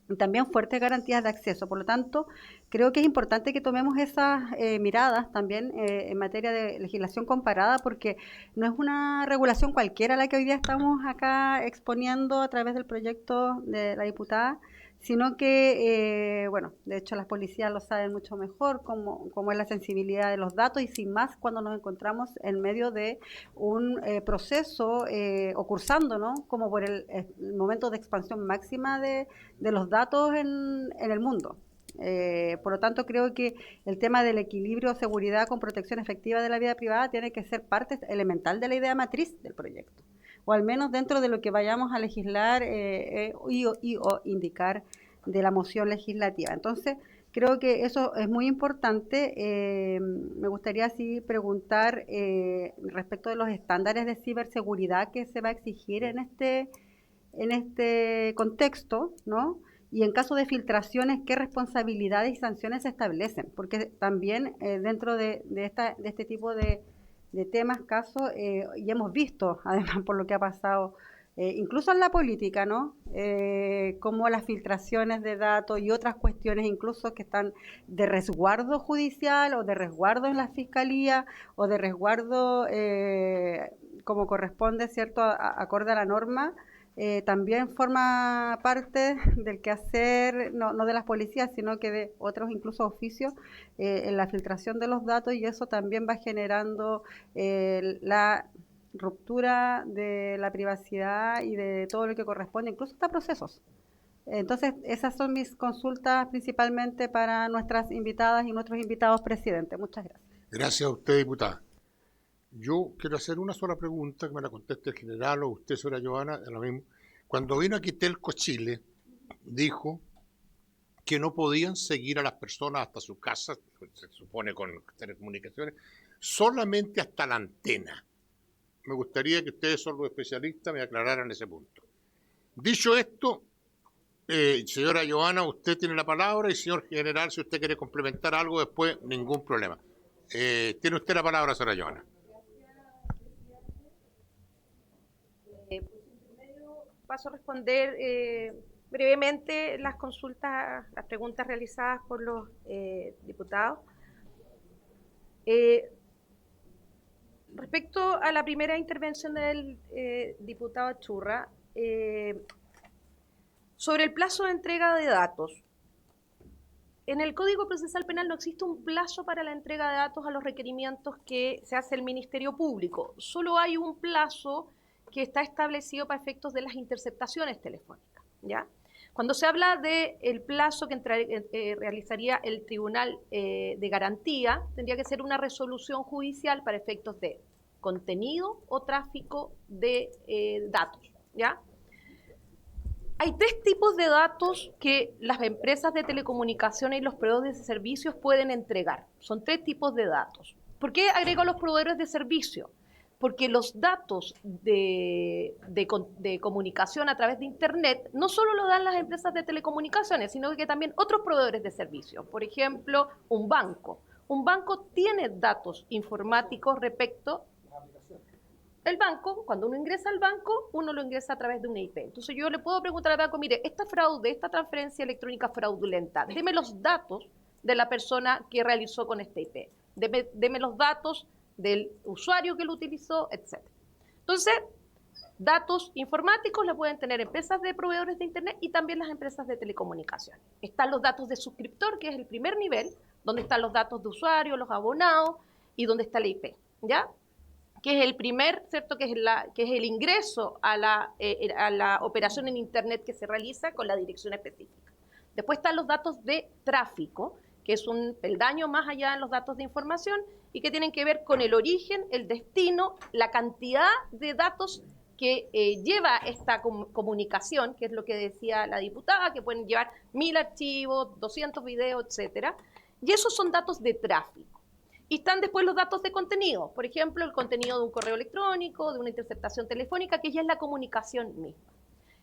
y también fuertes garantías de acceso. Por lo tanto, creo que es importante que tomemos esas miradas también en materia de legislación comparada, porque no es una regulación cualquiera la que hoy día estamos acá exponiendo a través del proyecto de la diputada, sino que, bueno, de hecho las policías lo saben mucho mejor, cómo es la sensibilidad de los datos, y sin más cuando nos encontramos en medio de un proceso o cursando, ¿no? Como por el momento de expansión máxima de los datos en el mundo. Por lo tanto, creo que el tema del equilibrio seguridad con protección efectiva de la vida privada tiene que ser parte elemental de la idea matriz del proyecto, o al menos dentro de lo que vayamos a legislar o indicar de la moción legislativa. Entonces, creo que eso es muy importante. Me gustaría así preguntar respecto de los estándares de ciberseguridad que se va a exigir en este contexto, ¿no? Y en caso de filtraciones, ¿qué responsabilidades y sanciones se establecen? Porque también dentro de este tipo de temas, casos, y hemos visto, además por lo que ha pasado, incluso en la política, ¿no? Como las filtraciones de datos y otras cuestiones incluso que están de resguardo judicial o de resguardo en la fiscalía o de resguardo como corresponde, ¿cierto?, acorde a la norma, también forma parte del quehacer, no de las policías, sino que de otros incluso oficios en la filtración de los datos, y eso también va generando la ruptura de la privacidad y de todo lo que corresponde, incluso hasta procesos. Entonces, esas son mis consultas principalmente para nuestras invitadas y nuestros invitados, presidente. Muchas gracias. Gracias a usted, diputada. Yo quiero hacer una sola pregunta, que me la conteste el general o usted, señora Joana, lo mismo. Cuando vino aquí Telco Chile, dijo que no podían seguir a las personas hasta su casa, se supone con telecomunicaciones, solamente hasta la antena. Me gustaría que ustedes, son los especialistas, me aclararan ese punto. Dicho esto, señora Joana, usted tiene la palabra, y señor general, si usted quiere complementar algo después, ningún problema. Tiene usted la palabra, señora Joana. Paso a responder brevemente las consultas, las preguntas realizadas por los diputados. Respecto a la primera intervención del diputado Churra, sobre el plazo de entrega de datos. En el Código Procesal Penal no existe un plazo para la entrega de datos a los requerimientos que se hace el Ministerio Público. Solo hay un plazo que está establecido para efectos de las interceptaciones telefónicas, ¿ya? Cuando se habla del plazo que realizaría el Tribunal de Garantía, tendría que ser una resolución judicial para efectos de contenido o tráfico de datos, ¿ya? Hay tres tipos de datos que las empresas de telecomunicaciones y los proveedores de servicios pueden entregar. Son tres tipos de datos. ¿Por qué agrego los proveedores de servicio? Porque los datos de comunicación a través de Internet no solo lo dan las empresas de telecomunicaciones, sino que también otros proveedores de servicios. Por ejemplo, un banco. Un banco tiene datos informáticos respecto al banco. Cuando uno ingresa al banco, uno lo ingresa a través de una IP. Entonces yo le puedo preguntar al banco, mire, esta fraude, esta transferencia electrónica fraudulenta, deme los datos de la persona que realizó con esta IP. Deme los datos del usuario que lo utilizó, etc. Entonces, datos informáticos los pueden tener empresas de proveedores de Internet y también las empresas de telecomunicaciones. Están los datos de suscriptor, que es el primer nivel, donde están los datos de usuario, los abonados, y donde está la IP, ¿ya? Que es el primer, ¿cierto? Que es el ingreso a la operación en Internet que se realiza con la dirección específica. Después están los datos de tráfico, que es un peldaño más allá de los datos de información y que tienen que ver con el origen, el destino, la cantidad de datos que lleva esta comunicación, que es lo que decía la diputada, que pueden llevar 1000 archivos, 200 videos, etcétera. Y esos son datos de tráfico. Y están después los datos de contenido, por ejemplo, el contenido de un correo electrónico, de una interceptación telefónica, que ya es la comunicación misma.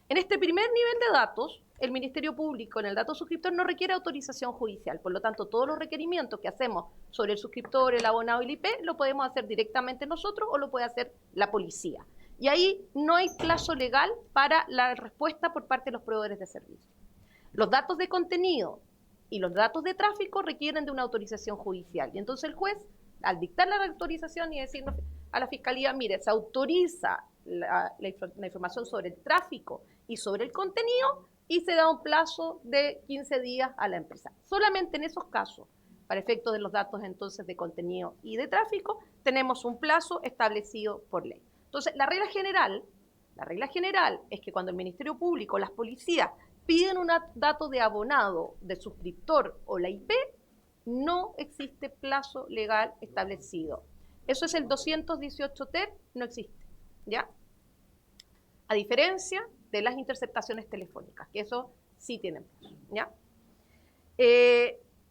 En este primer nivel de datos, el Ministerio Público en el dato suscriptor no requiere autorización judicial. Por lo tanto, todos los requerimientos que hacemos sobre el suscriptor, el abonado y el IP lo podemos hacer directamente nosotros o lo puede hacer la policía. Y ahí no hay plazo legal para la respuesta por parte de los proveedores de servicios. Los datos de contenido y los datos de tráfico requieren de una autorización judicial. Y entonces el juez, al dictar la autorización y decirnos a la Fiscalía, mire, se autoriza la información sobre el tráfico y sobre el contenido y se da un plazo de 15 días a la empresa. Solamente en esos casos, para efectos de los datos entonces de contenido y de tráfico, tenemos un plazo establecido por ley. Entonces, la regla general es que cuando el Ministerio Público o las policías piden un dato de abonado, de suscriptor o la IP, no existe plazo legal establecido. Eso es el 218 ter, no existe, ¿ya? A diferencia de las interceptaciones telefónicas, que eso sí tienen plazo, ¿ya?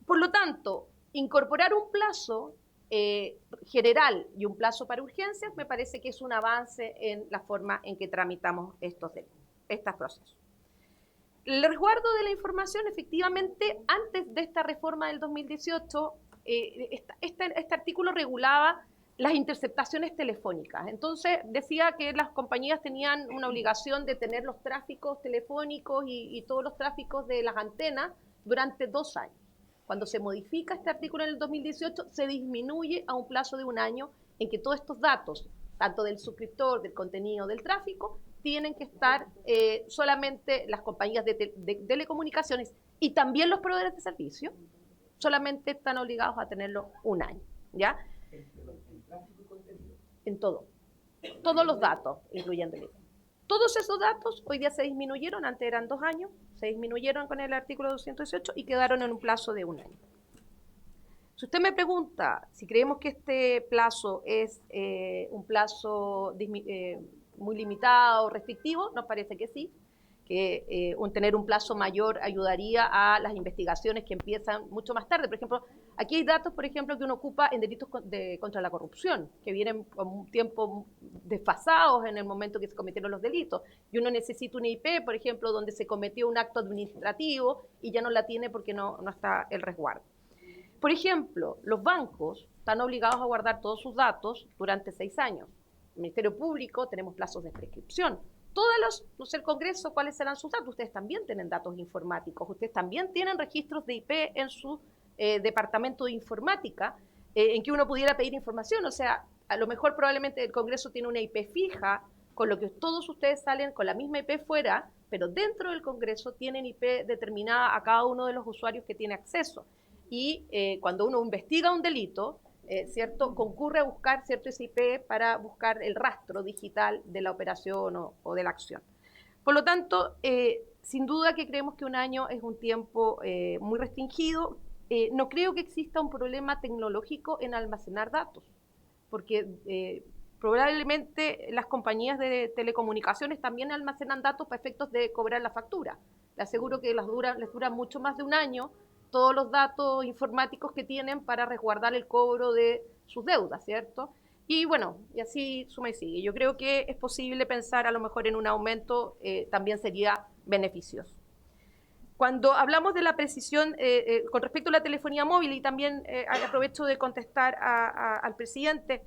Por lo tanto, incorporar un plazo general y un plazo para urgencias me parece que es un avance en la forma en que tramitamos estos procesos. El resguardo de la información, efectivamente, antes de esta reforma del 2018, este artículo regulaba las interceptaciones telefónicas. Entonces, decía que las compañías tenían una obligación de tener los tráficos telefónicos y todos los tráficos de las antenas durante 2 años. Cuando se modifica este artículo en el 2018, se disminuye a un plazo de 1 año en que todos estos datos, tanto del suscriptor, del contenido, del tráfico, tienen que estar solamente las compañías de telecomunicaciones y también los proveedores de servicio, solamente están obligados a tenerlo 1 año, ¿ya? En todo. Todos los datos, incluyendo el IP. Todos esos datos hoy día se disminuyeron, antes eran 2 años, se disminuyeron con el artículo 218 y quedaron en un plazo de 1 año. Si usted me pregunta si creemos que este plazo es un plazo muy limitado, restrictivo, nos parece que sí, que tener un plazo mayor ayudaría a las investigaciones que empiezan mucho más tarde. Por ejemplo, aquí hay datos, por ejemplo, que uno ocupa en delitos contra la corrupción, que vienen con un tiempo desfasados en el momento que se cometieron los delitos. Y uno necesita una IP, por ejemplo, donde se cometió un acto administrativo y ya no la tiene porque no está el resguardo. Por ejemplo, los bancos están obligados a guardar todos sus datos durante 6 años. El Ministerio Público tenemos plazos de prescripción. No sé, el Congreso, ¿cuáles serán sus datos? Ustedes también tienen datos informáticos, ustedes también tienen registros de IP en su departamento de informática, en que uno pudiera pedir información. O sea, a lo mejor probablemente el Congreso tiene una IP fija, con lo que todos ustedes salen con la misma IP fuera, pero dentro del Congreso tienen IP determinada a cada uno de los usuarios que tiene acceso. Y cuando uno investiga un delito, ¿cierto?, concurre a buscar cierto IP para buscar el rastro digital de la operación o de la acción. Por lo tanto, sin duda que creemos que 1 año es un tiempo muy restringido. No creo que exista un problema tecnológico en almacenar datos, porque probablemente las compañías de telecomunicaciones también almacenan datos para efectos de cobrar la factura. Les aseguro que les dura mucho más de 1 año todos los datos informáticos que tienen para resguardar el cobro de sus deudas, ¿cierto? Y bueno, y así suma y sigue. Yo creo que es posible pensar a lo mejor en un aumento, también sería beneficioso. Cuando hablamos de la precisión con respecto a la telefonía móvil, y también aprovecho de contestar al presidente,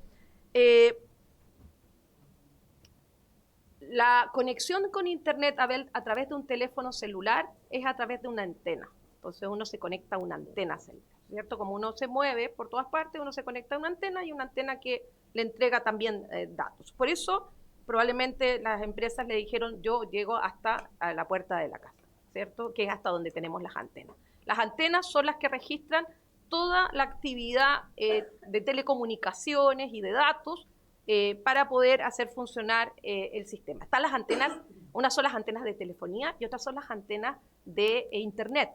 la conexión con Internet a través de un teléfono celular es a través de una antena. Entonces uno se conecta a una antena celular, ¿cierto? Como uno se mueve por todas partes, uno se conecta a una antena y una antena que le entrega también datos. Por eso probablemente las empresas le dijeron, yo llego hasta a la puerta de la casa, ¿cierto? Que es hasta donde tenemos las antenas. Las antenas son las que registran toda la actividad de telecomunicaciones y de datos para poder hacer funcionar el sistema. Están las antenas, unas son las antenas de telefonía y otras son las antenas de Internet.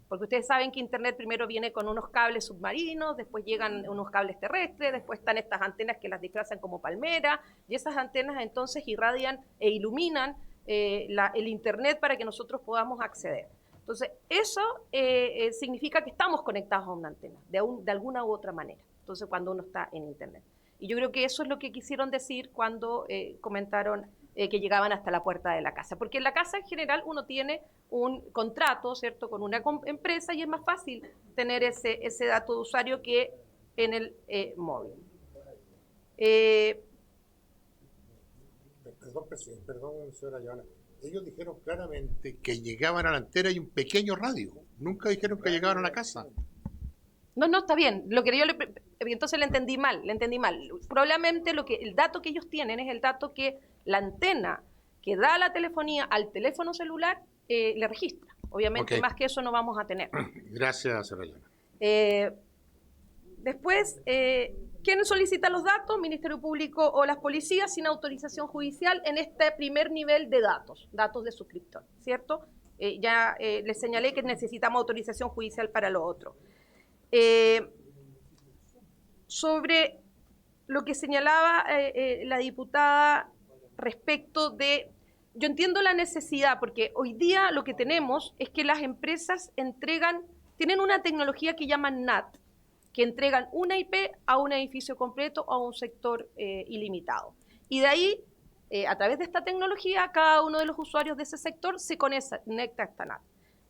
Porque ustedes saben que Internet primero viene con unos cables submarinos, después llegan unos cables terrestres, después están estas antenas que las disfrazan como palmera, y esas antenas entonces irradian e iluminan el Internet para que nosotros podamos acceder. Entonces, eso significa que estamos conectados a una antena, de alguna u otra manera, entonces cuando uno está en Internet. Y yo creo que eso es lo que quisieron decir cuando comentaron que llegaban hasta la puerta de la casa. Porque en la casa en general uno tiene un contrato, ¿cierto?, con una empresa y es más fácil tener ese dato de usuario que en el móvil. Perdón, presidente, perdón, señora Joana. Ellos dijeron claramente que llegaban a la antena y un pequeño radio. Nunca dijeron que llegaban a la casa. No, está bien. Lo que yo entonces le entendí mal. Probablemente el dato que ellos tienen es el dato que la antena que da la telefonía al teléfono celular le registra. Obviamente, más que eso no vamos a tener. Gracias, señora Joana. Después, ¿quién solicita los datos? Ministerio Público o las policías sin autorización judicial en este primer nivel de datos de suscriptor, ¿cierto? Ya les señalé que necesitamos autorización judicial para lo otro. Sobre lo que señalaba la diputada respecto de... Yo entiendo la necesidad, porque hoy día lo que tenemos es que las empresas tienen una tecnología que llaman NAT, que entregan una IP a un edificio completo o a un sector ilimitado. Y de ahí, a través de esta tecnología, cada uno de los usuarios de ese sector se conecta a esta NAT.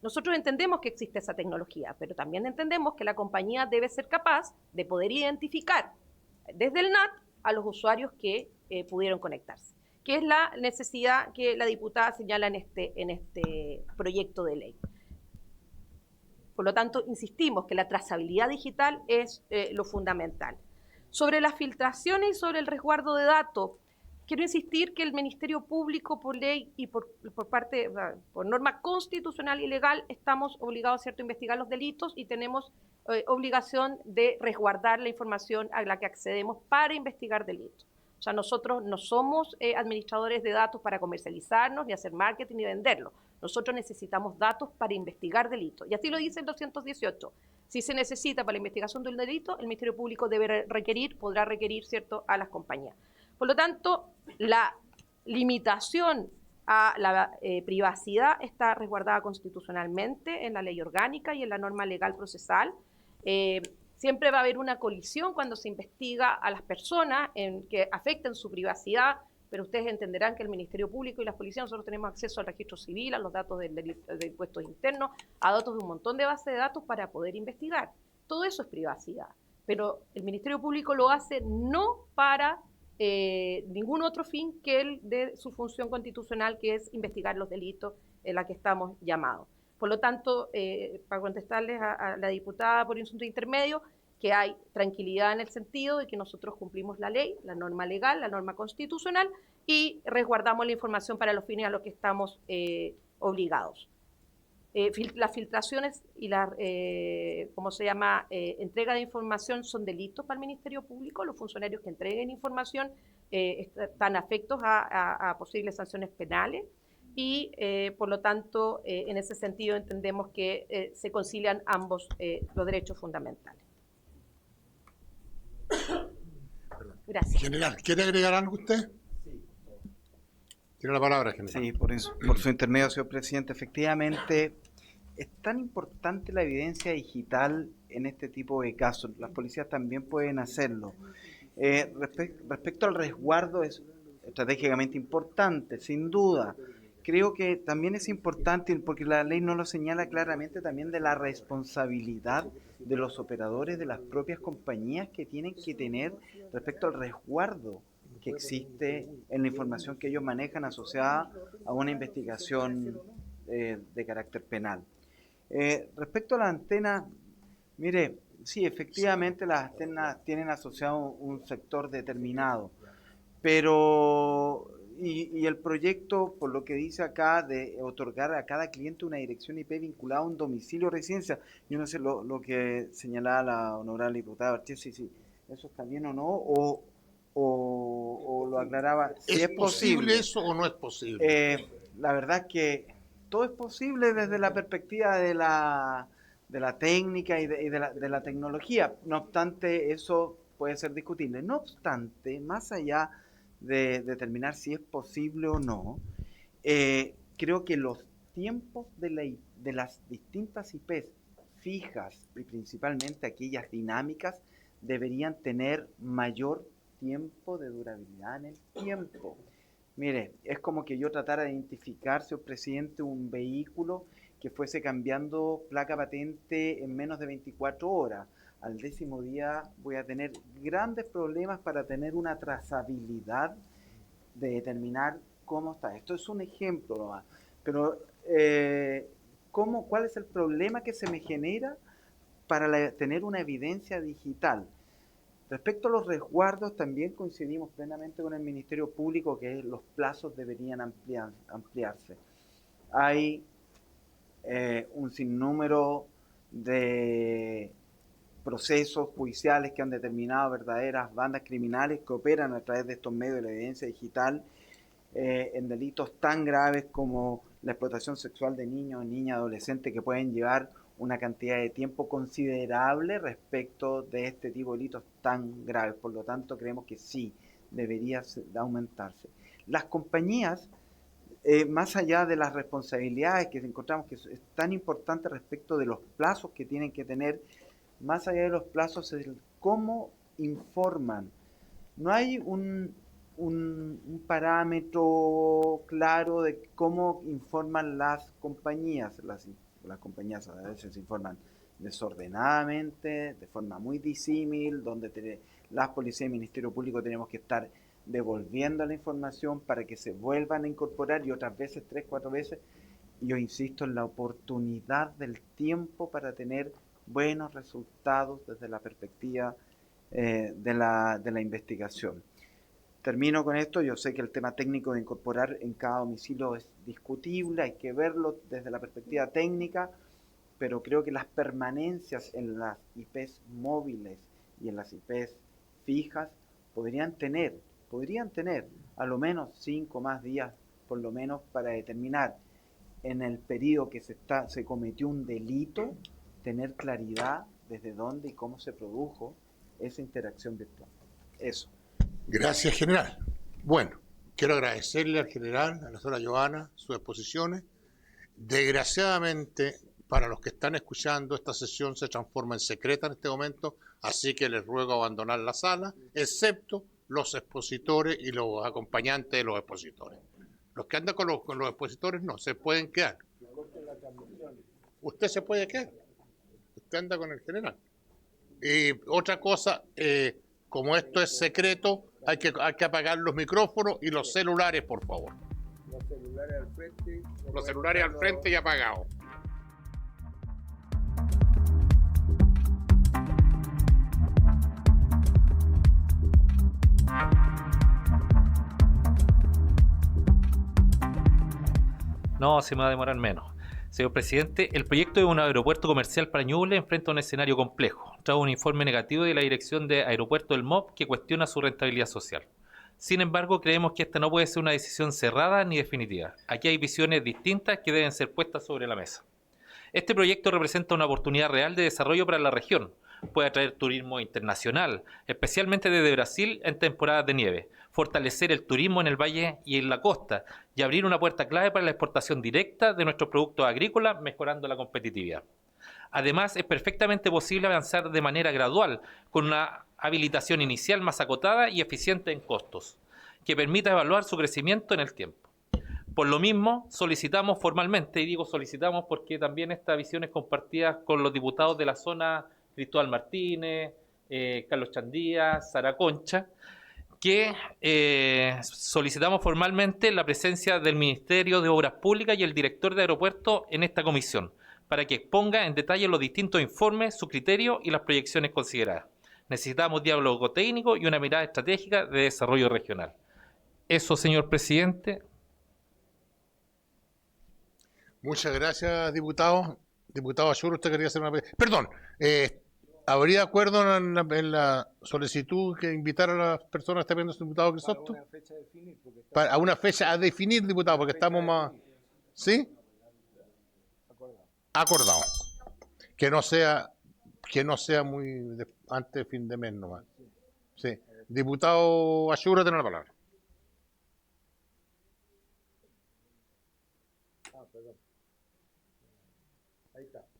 Nosotros entendemos que existe esa tecnología, pero también entendemos que la compañía debe ser capaz de poder identificar desde el NAT a los usuarios que pudieron conectarse, que es la necesidad que la diputada señala en este proyecto de ley. Por lo tanto, insistimos que la trazabilidad digital es lo fundamental. Sobre las filtraciones y sobre el resguardo de datos, quiero insistir que el Ministerio Público, por ley y por norma constitucional y legal, estamos obligados, ¿cierto?, a investigar los delitos y tenemos obligación de resguardar la información a la que accedemos para investigar delitos. O sea, nosotros no somos administradores de datos para comercializarnos, ni hacer marketing, ni venderlos. Nosotros necesitamos datos para investigar delitos. Y así lo dice el 218. Si se necesita para la investigación del delito, el Ministerio Público podrá requerir, ¿cierto?, a las compañías. Por lo tanto, la limitación a la privacidad está resguardada constitucionalmente en la ley orgánica y en la norma legal procesal. Siempre va a haber una colisión cuando se investiga a las personas que afecten su privacidad, pero ustedes entenderán que el Ministerio Público y las policías, nosotros tenemos acceso al registro civil, a los datos de impuestos internos, a datos de un montón de bases de datos para poder investigar. Todo eso es privacidad, pero el Ministerio Público lo hace no para ningún otro fin que el de su función constitucional, que es investigar los delitos en la que estamos llamados. Por lo tanto, para contestarles a la diputada por insulto intermedio, que hay tranquilidad en el sentido de que nosotros cumplimos la ley, la norma legal, la norma constitucional y resguardamos la información para los fines a los que estamos obligados. Las filtraciones y la entrega de información son delitos para el Ministerio Público. Los funcionarios que entreguen información están afectos a posibles sanciones penales y, por lo tanto, en ese sentido entendemos que se concilian ambos los derechos fundamentales. Gracias. General, ¿quiere agregar algo usted? Tiene la palabra, general. Sí, por su intermedio, señor presidente. Efectivamente, es tan importante la evidencia digital en este tipo de casos. Las policías también pueden hacerlo. Respecto al resguardo, es estratégicamente importante, sin duda. Creo que también es importante, porque la ley no lo señala claramente, también de la responsabilidad de los operadores de las propias compañías que tienen que tener respecto al resguardo que existe en la información que ellos manejan asociada a una investigación de carácter penal. Respecto a la antena, mire, sí, efectivamente las antenas tienen asociado un sector determinado, pero y el proyecto, por lo que dice acá, de otorgar a cada cliente una dirección IP vinculada a un domicilio o residencia, yo no sé lo que señalaba la honorable diputada Bartier, si eso está bien o no, o lo aclaraba. Si ¿Es posible eso o no es posible? La verdad es que todo es posible desde la perspectiva de la técnica y de la tecnología. No obstante, eso puede ser discutible. No obstante, más allá de determinar si es posible o no, creo que los tiempos de las distintas IPs fijas y principalmente aquellas dinámicas deberían tener mayor tiempo de durabilidad en el tiempo. Mire, es como que yo tratara de identificar, señor presidente, un vehículo que fuese cambiando placa patente en menos de 24 horas. Al 10º día voy a tener grandes problemas para tener una trazabilidad de determinar cómo está. Esto es un ejemplo nomás. Pero, ¿cuál es el problema que se me genera para tener una evidencia digital? Respecto a los resguardos, también coincidimos plenamente con el Ministerio Público que los plazos deberían ampliarse. Hay un sinnúmero de procesos judiciales que han determinado verdaderas bandas criminales que operan a través de estos medios de la evidencia digital en delitos tan graves como la explotación sexual de niños, niñas, adolescentes, que pueden llevar una cantidad de tiempo considerable respecto de este tipo de delitos tan graves. Por lo tanto, creemos que sí, debería aumentarse. Las compañías, más allá de las responsabilidades que encontramos que es tan importante respecto de los plazos que tienen que tener, más allá de los plazos, es cómo informan. No hay un parámetro claro de cómo informan las compañías. Las compañías a veces informan desordenadamente, de forma muy disímil, donde las policías y el Ministerio Público tenemos que estar devolviendo la información para que se vuelvan a incorporar, y otras veces 3, 4 veces. Yo insisto en la oportunidad del tiempo para tener buenos resultados desde la perspectiva de la investigación. Termino con esto. Yo sé que el tema técnico de incorporar en cada domicilio es discutible, hay que verlo desde la perspectiva técnica, pero creo que las permanencias en las IPs móviles y en las IPs fijas podrían tener a lo menos 5 más días, por lo menos, para determinar en el periodo que se cometió un delito, tener claridad desde dónde y cómo se produjo esa interacción virtual. Eso. Gracias, general. Bueno, quiero agradecerle al general, a la señora Joana, sus exposiciones. Desgraciadamente, para los que están escuchando, esta sesión se transforma en secreta en este momento, así que les ruego abandonar la sala, excepto los expositores y los acompañantes de los expositores. Los que andan con los expositores no, se pueden quedar. Usted se puede quedar. Usted anda con el general. Y otra cosa, como esto es secreto, hay que apagar los micrófonos y los celulares, por favor. Los celulares al frente. Los celulares al frente y apagados. No, se me va a demorar menos. Señor presidente, el proyecto de un aeropuerto comercial para Ñuble enfrenta un escenario complejo, tras un informe negativo de la dirección de aeropuerto del MOP que cuestiona su rentabilidad social. Sin embargo, creemos que esta no puede ser una decisión cerrada ni definitiva. Aquí hay visiones distintas que deben ser puestas sobre la mesa. Este proyecto representa una oportunidad real de desarrollo para la región. Puede atraer turismo internacional, especialmente desde Brasil en temporadas de nieve, fortalecer el turismo en el valle y en la costa y abrir una puerta clave para la exportación directa de nuestros productos agrícolas, mejorando la competitividad. Además, es perfectamente posible avanzar de manera gradual, con una habilitación inicial más acotada y eficiente en costos, que permita evaluar su crecimiento en el tiempo. Por lo mismo, solicitamos formalmente, y digo solicitamos porque también esta visión es compartida con los diputados de la zona, Cristóbal Martínez, Carlos Chandía, Sara Concha, que solicitamos formalmente la presencia del Ministerio de Obras Públicas y el director de aeropuerto en esta comisión, para que exponga en detalle los distintos informes, su criterio y las proyecciones consideradas. Necesitamos diálogo técnico y una mirada estratégica de desarrollo regional. Eso, señor presidente. Muchas gracias, diputado. Diputado Ayuro, usted quería hacer una... Perdón, ¿habría acuerdo en la solicitud que invitar a las personas que están viendo este diputado Crisóstomo? A una fecha a definir, diputado, porque estamos más... ¿Sí? Acordado. Que no sea muy antes de fin de mes nomás. Sí. Diputado Ayuro, tiene la palabra.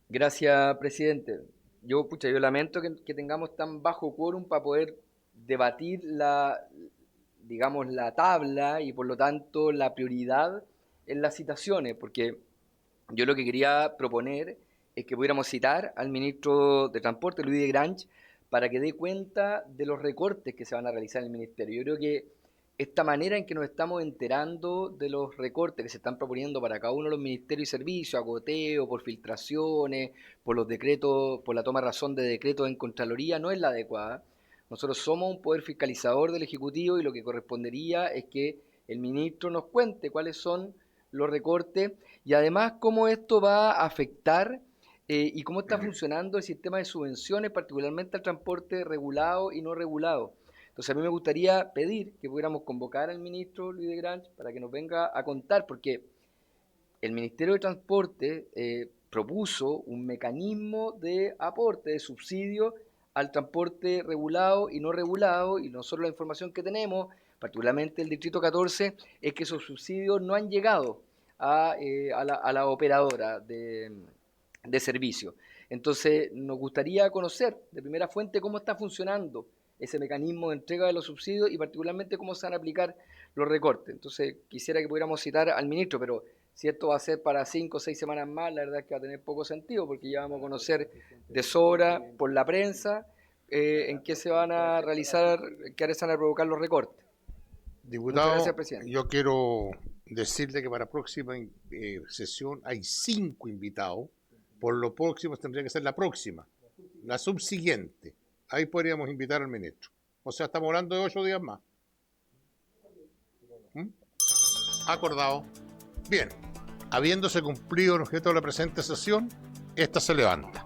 Gracias, presidente. Yo lamento que tengamos tan bajo quórum para poder debatir digamos, la tabla y por lo tanto la prioridad en las citaciones, porque yo lo que quería proponer es que pudiéramos citar al ministro de Transporte, Luis de Grange, para que dé cuenta de los recortes que se van a realizar en el ministerio. Yo creo que esta manera en que nos estamos enterando de los recortes que se están proponiendo para cada uno de los ministerios y servicios, a goteo, por filtraciones, por los decretos, por la toma de razón de decretos en Contraloría, no es la adecuada. Nosotros somos un poder fiscalizador del Ejecutivo y lo que correspondería es que el ministro nos cuente cuáles son los recortes y además cómo esto va a afectar y cómo está funcionando el sistema de subvenciones, particularmente al transporte regulado y no regulado. Entonces a mí me gustaría pedir que pudiéramos convocar al ministro Luis de Grange para que nos venga a contar, porque el Ministerio de Transporte propuso un mecanismo de aporte, de subsidio al transporte regulado y no regulado, y nosotros la información que tenemos, particularmente el Distrito 14, es que esos subsidios no han llegado a la operadora de servicio. Entonces nos gustaría conocer de primera fuente cómo está funcionando ese mecanismo de entrega de los subsidios y particularmente cómo se van a aplicar los recortes. Entonces quisiera que pudiéramos citar al ministro, pero si esto va a ser para 5 o 6 semanas más, la verdad es que va a tener poco sentido, porque ya vamos a conocer de sobra por la prensa en qué se van a realizar, qué áreas se van a provocar los recortes. Diputado, gracias, presidente. yo quiero decirle que para la próxima sesión hay 5 invitados. Por lo próximo tendría que ser la próxima, la subsiguiente. Ahí podríamos invitar al ministro. O sea, estamos hablando de 8 días más. Acordado. Bien, habiéndose cumplido el objeto de la presente sesión, esta se levanta.